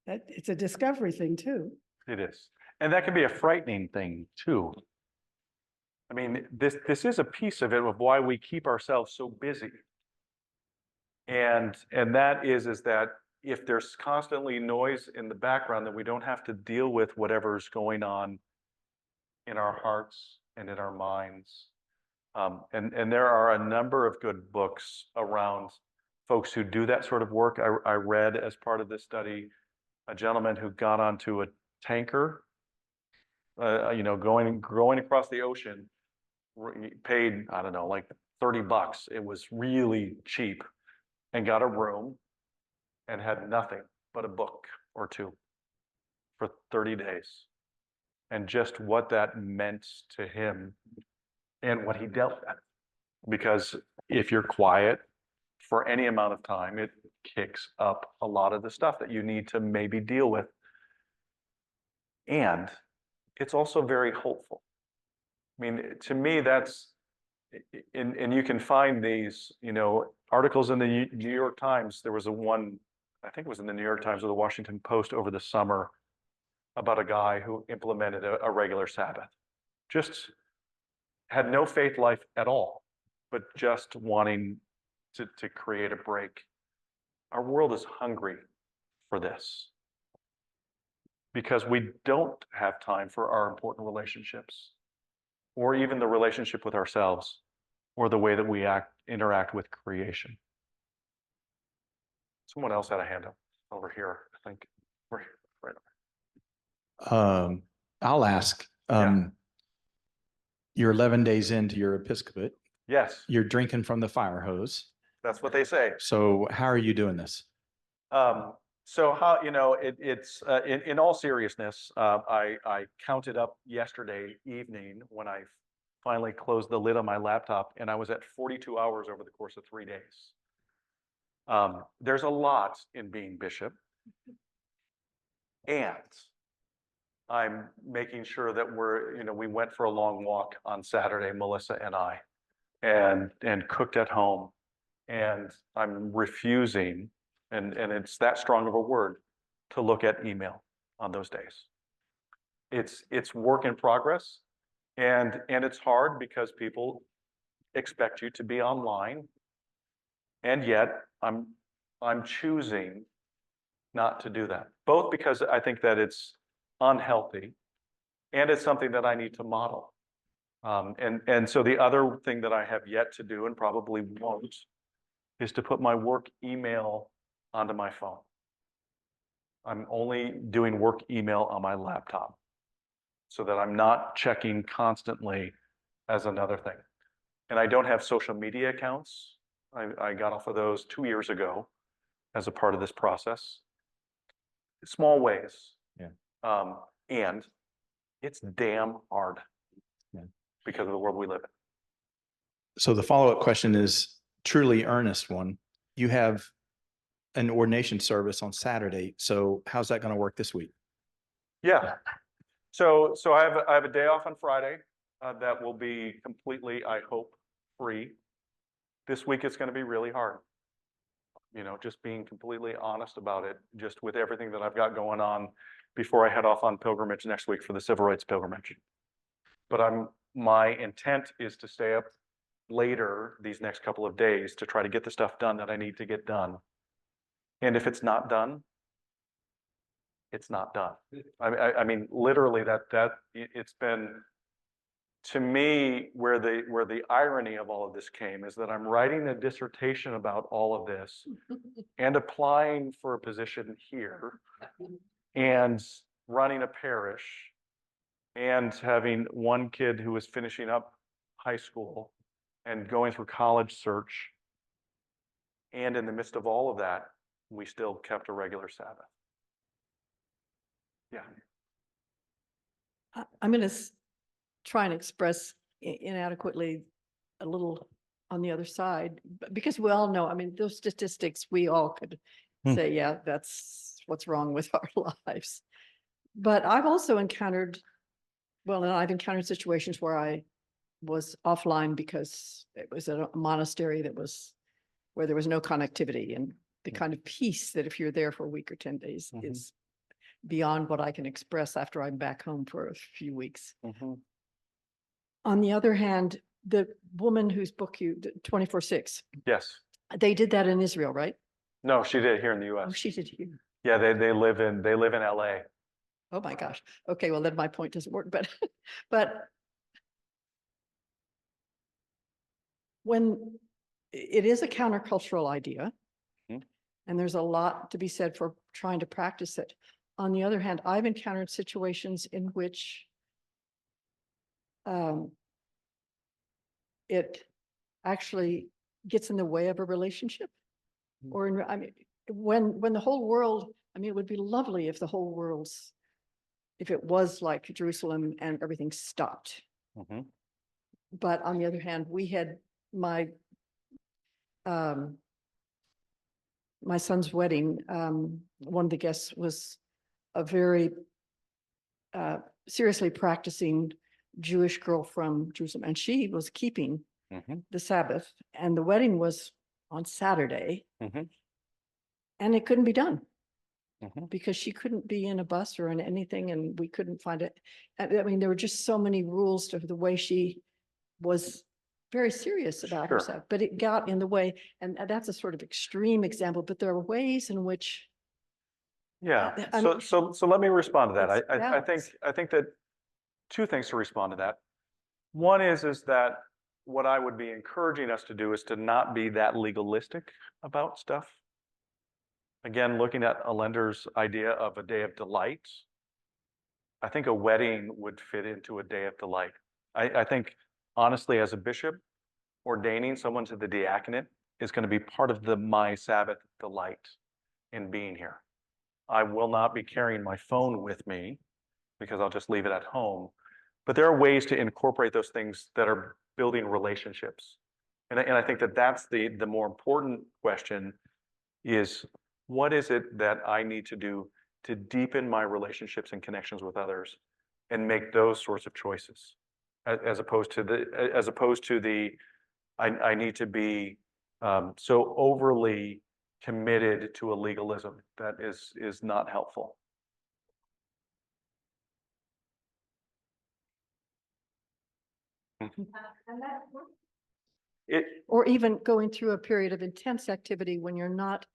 N: That it's a discovery thing too.
B: It is. And that can be a frightening thing too. I mean, this is a piece of it, of why we keep ourselves so busy. And that is that if there's constantly noise in the background, then we don't have to deal with whatever's going on in our hearts and in our minds. And there are a number of good books around folks who do that sort of work. I read, as part of this study, a gentleman who got onto a tanker, going across the ocean, paid, I don't know, like $30. It was really cheap, and got a room and had nothing but a book or two for 30 days. And just what that meant to him and what he dealt with. Because if you're quiet for any amount of time, it kicks up a lot of the stuff that you need to maybe deal with. And it's also very hopeful. I mean, to me, that's, and you can find these, articles in the New York Times. There was one, I think it was in the New York Times or the Washington Post over the summer, about a guy who implemented a regular Sabbath. Just had no faith life at all, but just wanting to create a break. Our world is hungry for this, because we don't have time for our important relationships, or even the relationship with ourselves, or the way that we interact with creation. Someone else had a hand up over here, I think. Right over.
A: I'll ask. You're 11 days into your episcopate.
B: Yes.
A: You're drinking from the fire hose.
B: That's what they say.
A: So how are you doing this?
B: So how, it's in all seriousness, I counted up yesterday evening when I finally closed the lid on my laptop, and I was at 42 hours over the course of 3 days. There's a lot in being bishop, and I'm making sure that we went for a long walk on Saturday, Melissa and I, and cooked at home, and I'm refusing, and it's that strong of a word, to look at email on those days. It's work in progress, and it's hard because people expect you to be online, and yet I'm choosing not to do that, both because I think that it's unhealthy, and it's something that I need to model. And so the other thing that I have yet to do, and probably won't, is to put my work email onto my phone. I'm only doing work email on my laptop, so that I'm not checking constantly as another thing. And I don't have social media accounts. I got off of those 2 years ago as a part of this process. Small ways.
A: Yeah.
B: And it's damn hard. because of the world we live in.
A: So the follow-up question is truly earnest one. You have an ordination service on Saturday. So how's that going to work this week?
B: Yeah. So I have a day off on Friday that will be completely, I hope, free. This week it's going to be really hard. Just being completely honest about it, just with everything that I've got going on before I head off on pilgrimage next week for the civil rights pilgrimage. But my intent is to stay up later these next couple of days to try to get the stuff done that I need to get done. And if it's not done, it's not done. I mean, literally it's been, to me, where the irony of all of this came is that I'm writing a dissertation about all of this and applying for a position here and running a parish and having one kid who was finishing up high school and going through college search. And in the midst of all of that, we still kept a regular Sabbath. Yeah.
D: I'm going to try and express inadequately a little on the other side, because we all know, I mean, those statistics, we all could say, yeah, that's what's wrong with our lives. But I've also encountered, and I've encountered situations where I was offline because it was a monastery where there was no connectivity, and the kind of peace that if you're there for a week or 10 days is beyond what I can express after I'm back home for a few weeks. On the other hand, the woman whose book 24/6.
B: Yes.
D: They did that in Israel, right?
B: No, she did here in the US.
D: Oh, she did here.
B: Yeah, they live in LA.
D: Oh my gosh. Okay, well then my point doesn't work, but when it is a countercultural idea, and there's a lot to be said for trying to practice it. On the other hand, I've encountered situations in which it actually gets in the way of a relationship. Or I mean, when the whole world, I mean, it would be lovely if the whole if it was like Jerusalem and everything stopped. But on the other hand, we had my son's wedding. One of the guests was a very seriously practicing Jewish girl from Jerusalem, and she was keeping the Sabbath, and the wedding was on Saturday, and it couldn't be done because she couldn't be in a bus or in anything, and we couldn't find it. I mean, there were just so many rules to the way she was very serious about herself, but it got in the way, and that's a sort of extreme example, but there are ways in which.
B: Yeah, so let me respond to that. I think that two things to respond to that. One is that what I would be encouraging us to do is to not be that legalistic about stuff. Again, looking at Allender's idea of a day of delight, I think a wedding would fit into a day of delight. I think, honestly, as a bishop, ordaining someone to the diaconate is going to be part of my Sabbath delight in being here. I will not be carrying my phone with me because I'll just leave it at home. But there are ways to incorporate those things that are building relationships. And I think that that's the more important question is, what is it that I need to do to deepen my relationships and connections with others and make those sorts of choices, as opposed to the I need to be so overly committed to a legalism that is not helpful.
D: Or even going through a period of intense activity when you're not.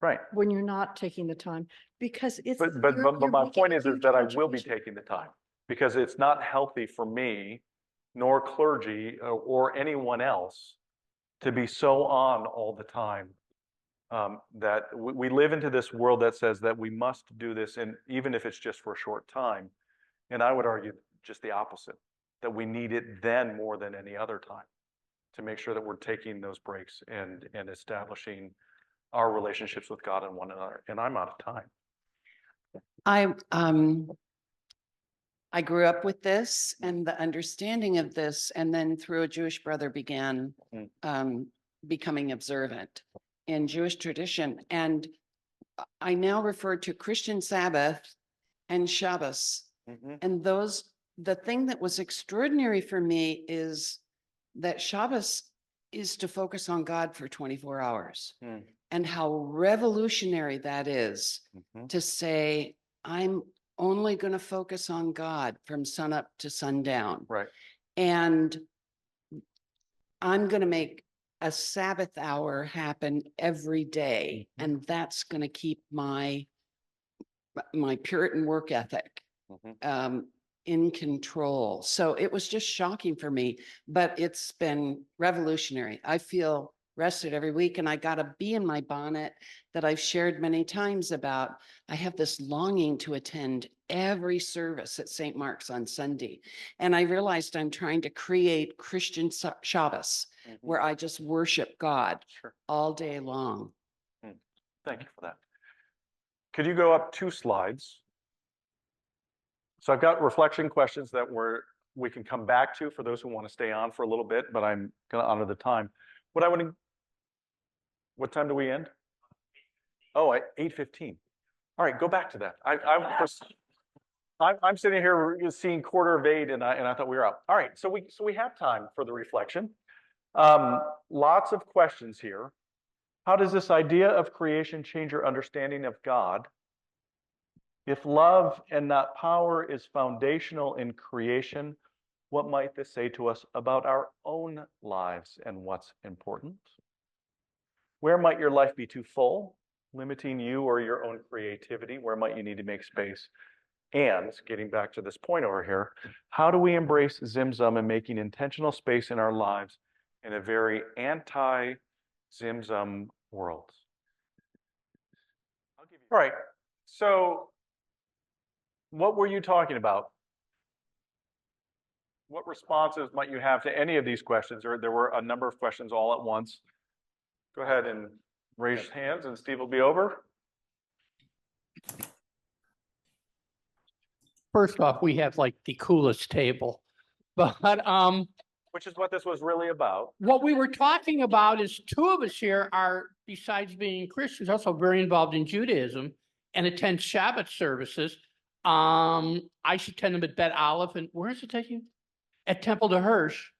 B: Right.
D: When you're not taking the time, because it's.
B: But my point is that I will be taking the time, because it's not healthy for me, nor clergy or anyone else, to be so on all the time. That we live into this world that says that we must do this, and even if it's just for a short time. And I would argue just the opposite, that we need it then more than any other time to make sure that we're taking those breaks and establishing our relationships with God and one another. And I'm out of time.
O: I grew up with this and the understanding of this, and then through a Jewish brother began becoming observant in Jewish tradition. And I now refer to Christian Sabbath and Shabbos. And the thing that was extraordinary for me is that Shabbos is to focus on God for 24 hours. And how revolutionary that is to say, I'm only going to focus on God from sunup to sundown.
B: Right.
O: And I'm going to make a Sabbath hour happen every day. And that's going to keep my Puritan work ethic in control. So it was just shocking for me, but it's been revolutionary. I feel rested every week, and I got a bee in my bonnet that I've shared many times about. I have this longing to attend every service at St. Mark's on Sunday. And I realized I'm trying to create Christian Shabbos where I just worship God all day long.
B: Thank you for that. Could you go up 2 slides? So I've got reflection questions that we can come back to for those who want to stay on for a little bit, but I'm going to honor the time. What time do we end? Oh, at 8:15. All right, go back to that. I'm sitting here seeing 7:15, and I thought we were up. All right, so we have time for the reflection. Lots of questions here. How does this idea of creation change your understanding of God? If love and not power is foundational in creation, what might this say to us about our own lives and what's important? Where might your life be too full, limiting you or your own creativity? Where might you need to make space? And getting back to this point over here, how do we embrace Zimzum and making intentional space in our lives in a very anti-Zimzum world? All right, so what were you talking about? What responses might you have to any of these questions? Or there were a number of questions all at once. Go ahead and raise hands, and Steve will be over.
P: First off, we have like the coolest table, but
B: which is what this was really about.
P: What we were talking about is 2 of us here are, besides being Christians, also very involved in Judaism and attend Shabbat services. I should attend them at Bet Aleph, and where is it taking? At Temple de Hirsch.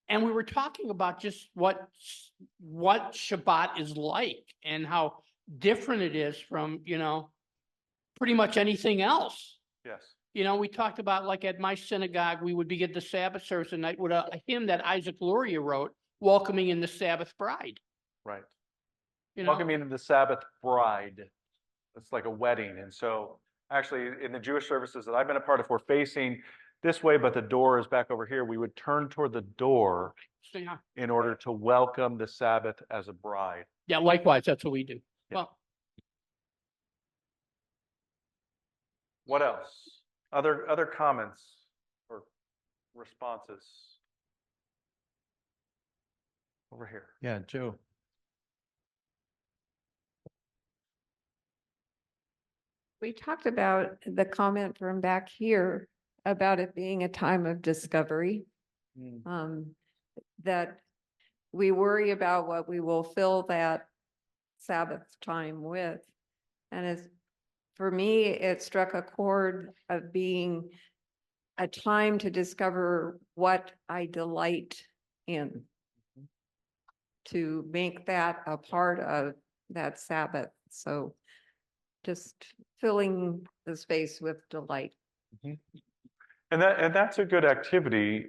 P: And we were talking about just what Shabbat is like and how different it is from, pretty much anything else.
B: Yes.
P: We talked about, like, at my synagogue, we would begin the Sabbath service at night with a hymn that Isaac Luria wrote, welcoming in the Sabbath bride.
B: Right.
P: You know?
B: Welcoming in the Sabbath bride. It's like a wedding. And so actually in the Jewish services that I've been a part of, we're facing this way, but the door is back over here. We would turn toward the door in order to welcome the Sabbath as a bride.
P: Yeah, likewise, that's what we do.
B: Yeah.
P: Well,
B: what else? Other comments or responses? Over here.
A: Yeah, Joe.
D: We talked about the comment from back here about it being a time of discovery. That we worry about what we will fill that Sabbath time with. And for me, it struck a chord of being a time to discover what I delight in. To make that a part of that Sabbath. So just filling the space with delight.
B: And that's a good activity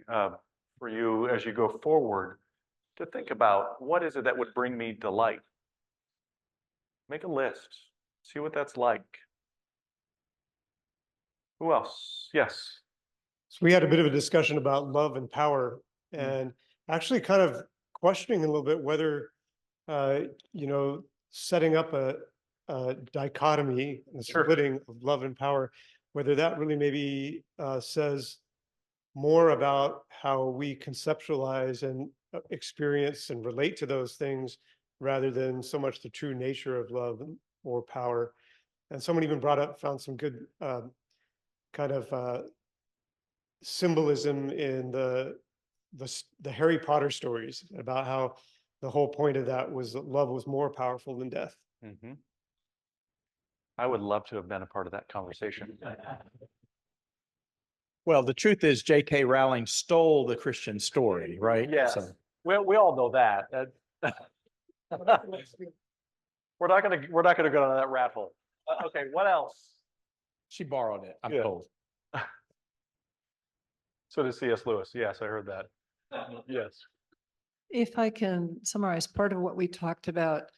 B: for you as you go forward to think about, what is it that would bring me delight? Make a list. See what that's like. Who else? Yes.
Q: So we had a bit of a discussion about love and power, and actually kind of questioning a little bit whether, setting up a dichotomy, a splitting of love and power, whether that really maybe says more about how we conceptualize and experience and relate to those things rather than so much the true nature of love or power. And someone even found some good kind of symbolism in the Harry Potter stories about how the whole point of that was that love was more powerful than death.
B: Mhm. I would love to have been a part of that conversation.
A: Well, the truth is J.K. Rowling stole the Christian story, right?
B: Yes,
A: So-
B: we all know that. We're not gonna go down that rat hole. Okay, what else?
A: She borrowed it, I'm
B: Yeah.
A: told.
B: So did C.S. Lewis. Yes, I heard that. Yes.
D: If I can summarize part of what we talked about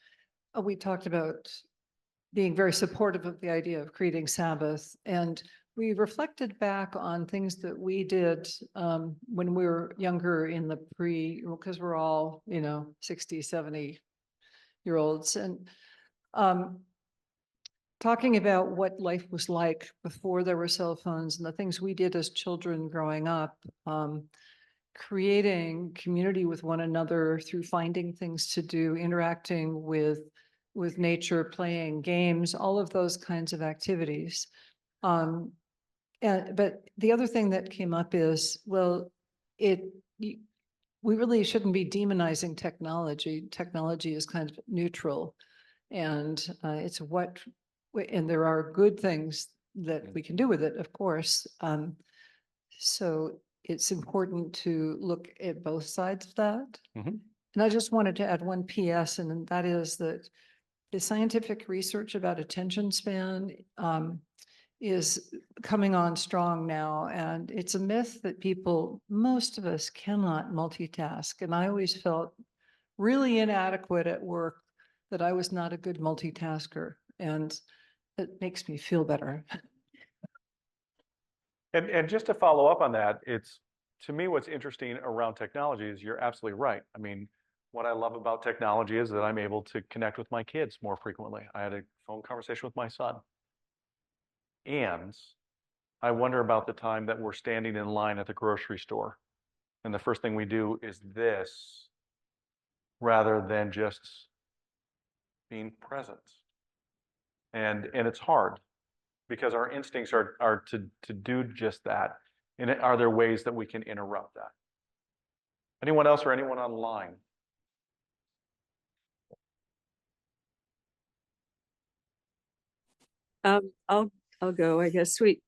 D: being very supportive of the idea of creating Sabbath. And we reflected back on things that we did when we were younger in the because we're all, 60, 70-year-olds. And talking about what life was like before there were cell phones and the things we did as children growing up, creating community with one another through finding things to do, interacting with nature, playing games, all of those kinds of activities. But the other thing that came up is, well, we really shouldn't be demonizing technology. Technology is kind of neutral, and it's and there are good things that we can do with it, of course. So it's important to look at both sides of that.
B: Mhm.
D: And I just wanted to add one PS, and that is that the scientific research about attention span is coming on strong now. And it's a myth that most of us cannot multitask. And I always felt really inadequate at work, that I was not a good multitasker. And it makes me feel better.
B: And just to follow up on that, to me, what's interesting around technology is you're absolutely right. I mean, what I love about technology is that I'm able to connect with my kids more frequently. I had a phone conversation with my son. And I wonder about the time that we're standing in line at the grocery store. And the first thing we do is this, rather than just being present. And it's hard, because our instincts are to do just that. And are there ways that we can interrupt that? Anyone else or anyone online?
R: I'll go, I guess. Sweet.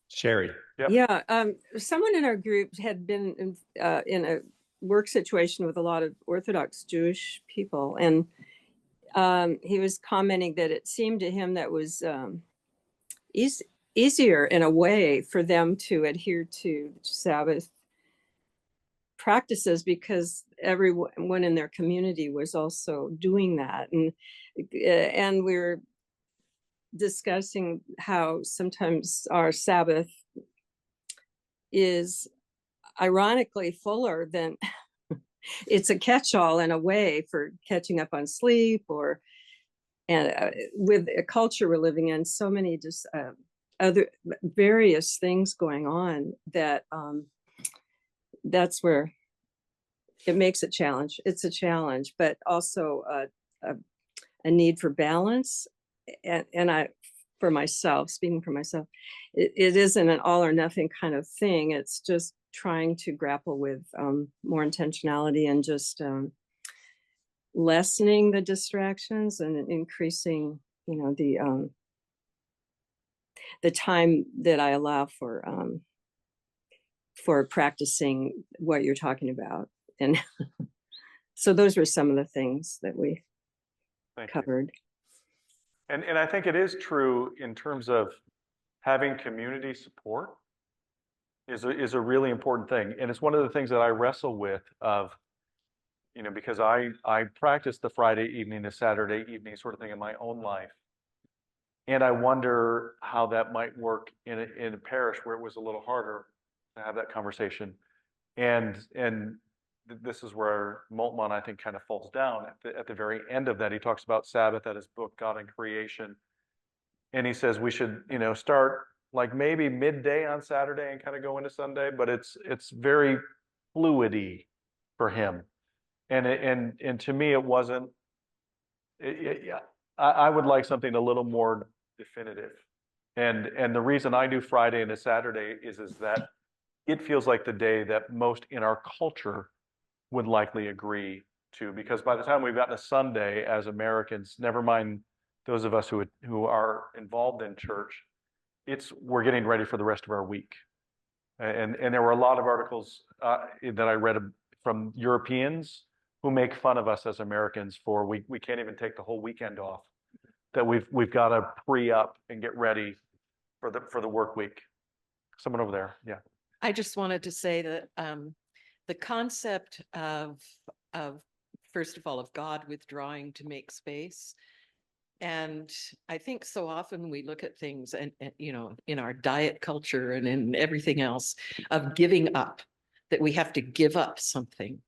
A: Sherry.
B: Yep.
R: Yeah, someone in our group had been in a work situation with a lot of Orthodox Jewish people, and he was commenting that it seemed to him that was easier in a way for them to adhere to Sabbath practices, because everyone in their community was also doing that. And we were discussing how sometimes our Sabbath is ironically fuller than it's a catch-all in a way for catching up on sleep, and with a culture we're living in, so many just other various things going on, that that's where it makes it challenge. It's a challenge, but also a need for balance. And I, for myself, speaking for myself, it isn't an all or nothing kind of thing. It's just trying to grapple with more intentionality and just lessening the distractions and increasing, the time that I allow for practicing what you're talking about. And so those were some of the things that we covered.
B: And I think it is true in terms of having community support is a really important thing. And it's one of the things that I wrestle with because I practice the Friday evening to Saturday evening sort of thing in my own life. And I wonder how that might work in a parish where it was a little harder to have that conversation. And this is where Moltmann, I think, kind of falls down at the very end of that. He talks about Sabbath at his book, God and Creation. And he says we should, start like maybe midday on Saturday and kind of go into Sunday, but it's very fluidy for him. And to me, it wasn't, I would like something a little more definitive. And the reason I do Friday into Saturday is that it feels like the day that most in our culture would likely agree to, because by the time we've gotten to Sunday as Americans, never mind those of us who are involved in church, we're getting ready for the rest of our week. And there were a lot of articles that I read from Europeans who make fun of us as Americans for we can't even take the whole weekend off, that we've got to pre-up and get ready for the work week. Someone over there, yeah.
K: I just wanted to say that the concept of first of all, of God withdrawing to make space. And I think so often we look at things and you know, in our diet culture and in everything else of giving up, that we have to give up something.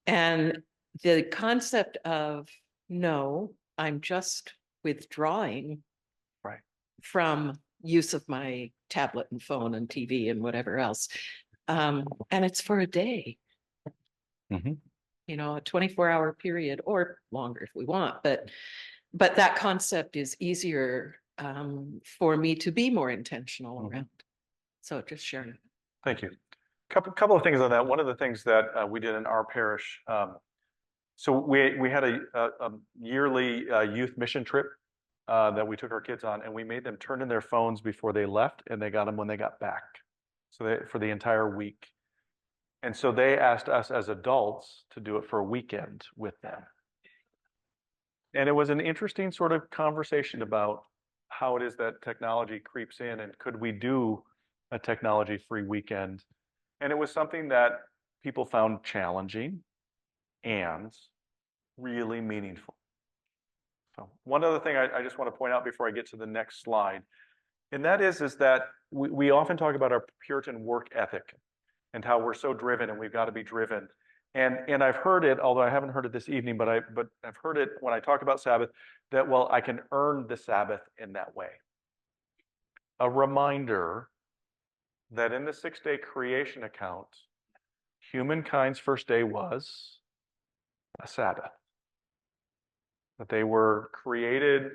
K: And the concept of, no, I'm just withdrawing from use of my tablet and phone and TV and whatever else. And it's for a day. You know, a 24-hour period or longer if we want, but that concept is easier for me to be more intentional around. So just sharing.
B: Thank you. Couple of things on that. One of the things that we did in our parish, so we had a yearly youth mission trip that we took our kids on, and we made them turn in their phones before they left, and they got them when they got back. So for the entire week. And so they asked us as adults to do it for a weekend with them. And it was an interesting sort of conversation about how it is that technology creeps in, and could we do a technology-free weekend? And it was something that people found challenging and really meaningful. So one other thing I just want to point out before I get to the next slide, and that is that we often talk about our Puritan work ethic and how we're so driven and we've got to be driven. And I've heard it, although I haven't heard it this evening, but I've heard it when I talk about Sabbath, that, well, I can earn the Sabbath in that way. A reminder that in the 6-day creation account, humankind's first day was a Sabbath. That they were created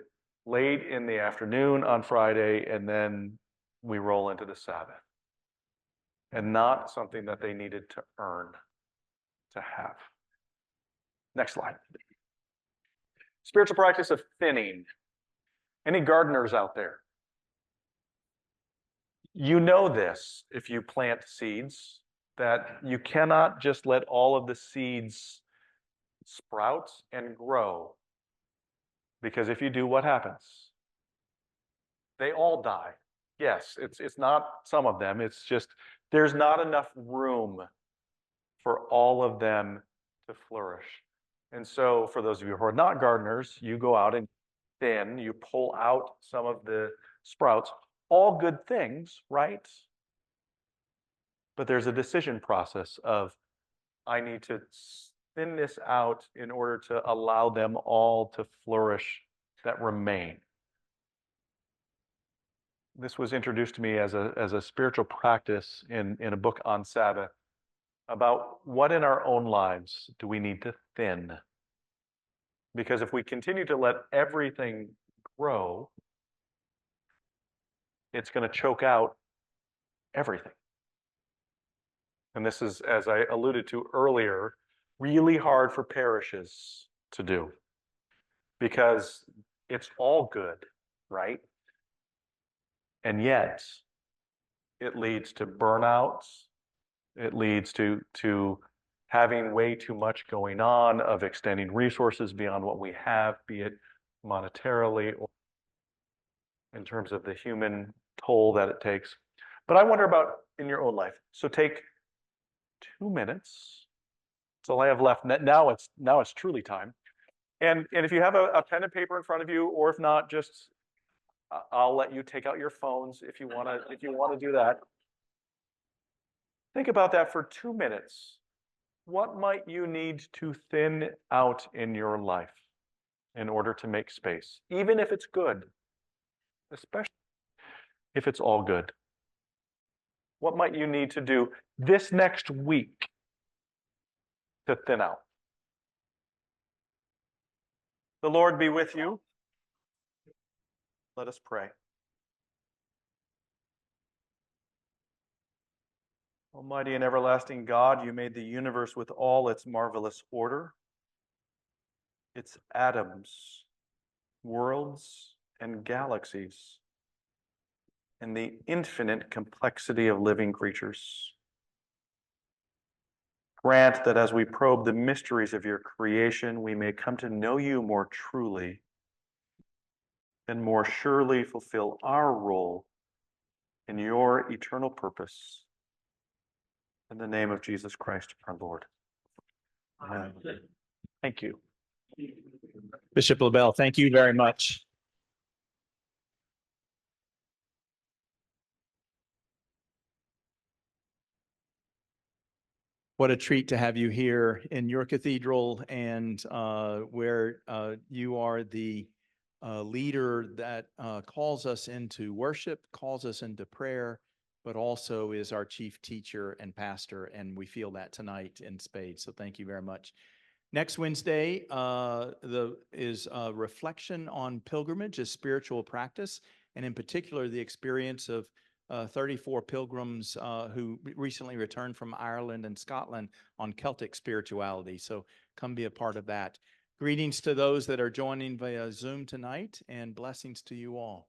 B: late in the afternoon on Friday, and then we roll into the Sabbath. And not something that they needed to earn to have. Next slide. Spiritual practice of thinning. Any gardeners out there? You know this if you plant seeds, that you cannot just let all of the seeds sprout and grow. Because if you do, what happens? They all die. Yes, it's not some of them, it's just there's not enough room for all of them to flourish. And so for those of you who are not gardeners, you go out and thin, you pull out some of the sprouts, all good things, right? But there's a decision process of, I need to thin this out in order to allow them all to flourish that remain. This was introduced to me as a spiritual practice in a book on Sabbath, about what in our own lives do we need to thin? Because if we continue to let everything grow, it's going to choke out everything. And this is, as I alluded to earlier, really hard for parishes to do, because it's all good, right? And yet it leads to burnouts. It leads to having way too much going on, of extending resources beyond what we have, be it monetarily or in terms of the human toll that it takes. But I wonder about in your own life. So take 2 minutes. That's all I have left. Now it's truly time. And if you have a pen and paper in front of you, or if not, just I'll let you take out your phones if you want to do that. Think about that for 2 minutes. What might you need to thin out in your life in order to make space, even if it's good, especially if it's all good? What might you need to do this next week to thin out? The Lord be with you. Let us pray. Almighty and everlasting God, you made the universe with all its marvelous order, its atoms, worlds, and galaxies, and the infinite complexity of living creatures. Grant that as we probe the mysteries of your creation, we may come to know you more truly and more surely fulfill our role in your eternal purpose. In the name of Jesus Christ, our Lord. Amen. Thank you.
A: Bishop LaBelle, thank you very much. What a treat to have you here in your cathedral and where you are the leader that calls us into worship, calls us into prayer, but also is our chief teacher and pastor. And we feel that tonight in spades. So thank you very much. Next Wednesday is a reflection on pilgrimage as spiritual practice, and in particular, the experience of 34 pilgrims who recently returned from Ireland and Scotland on Celtic spirituality. So come be a part of that. Greetings to those that are joining via Zoom tonight, and blessings to you all.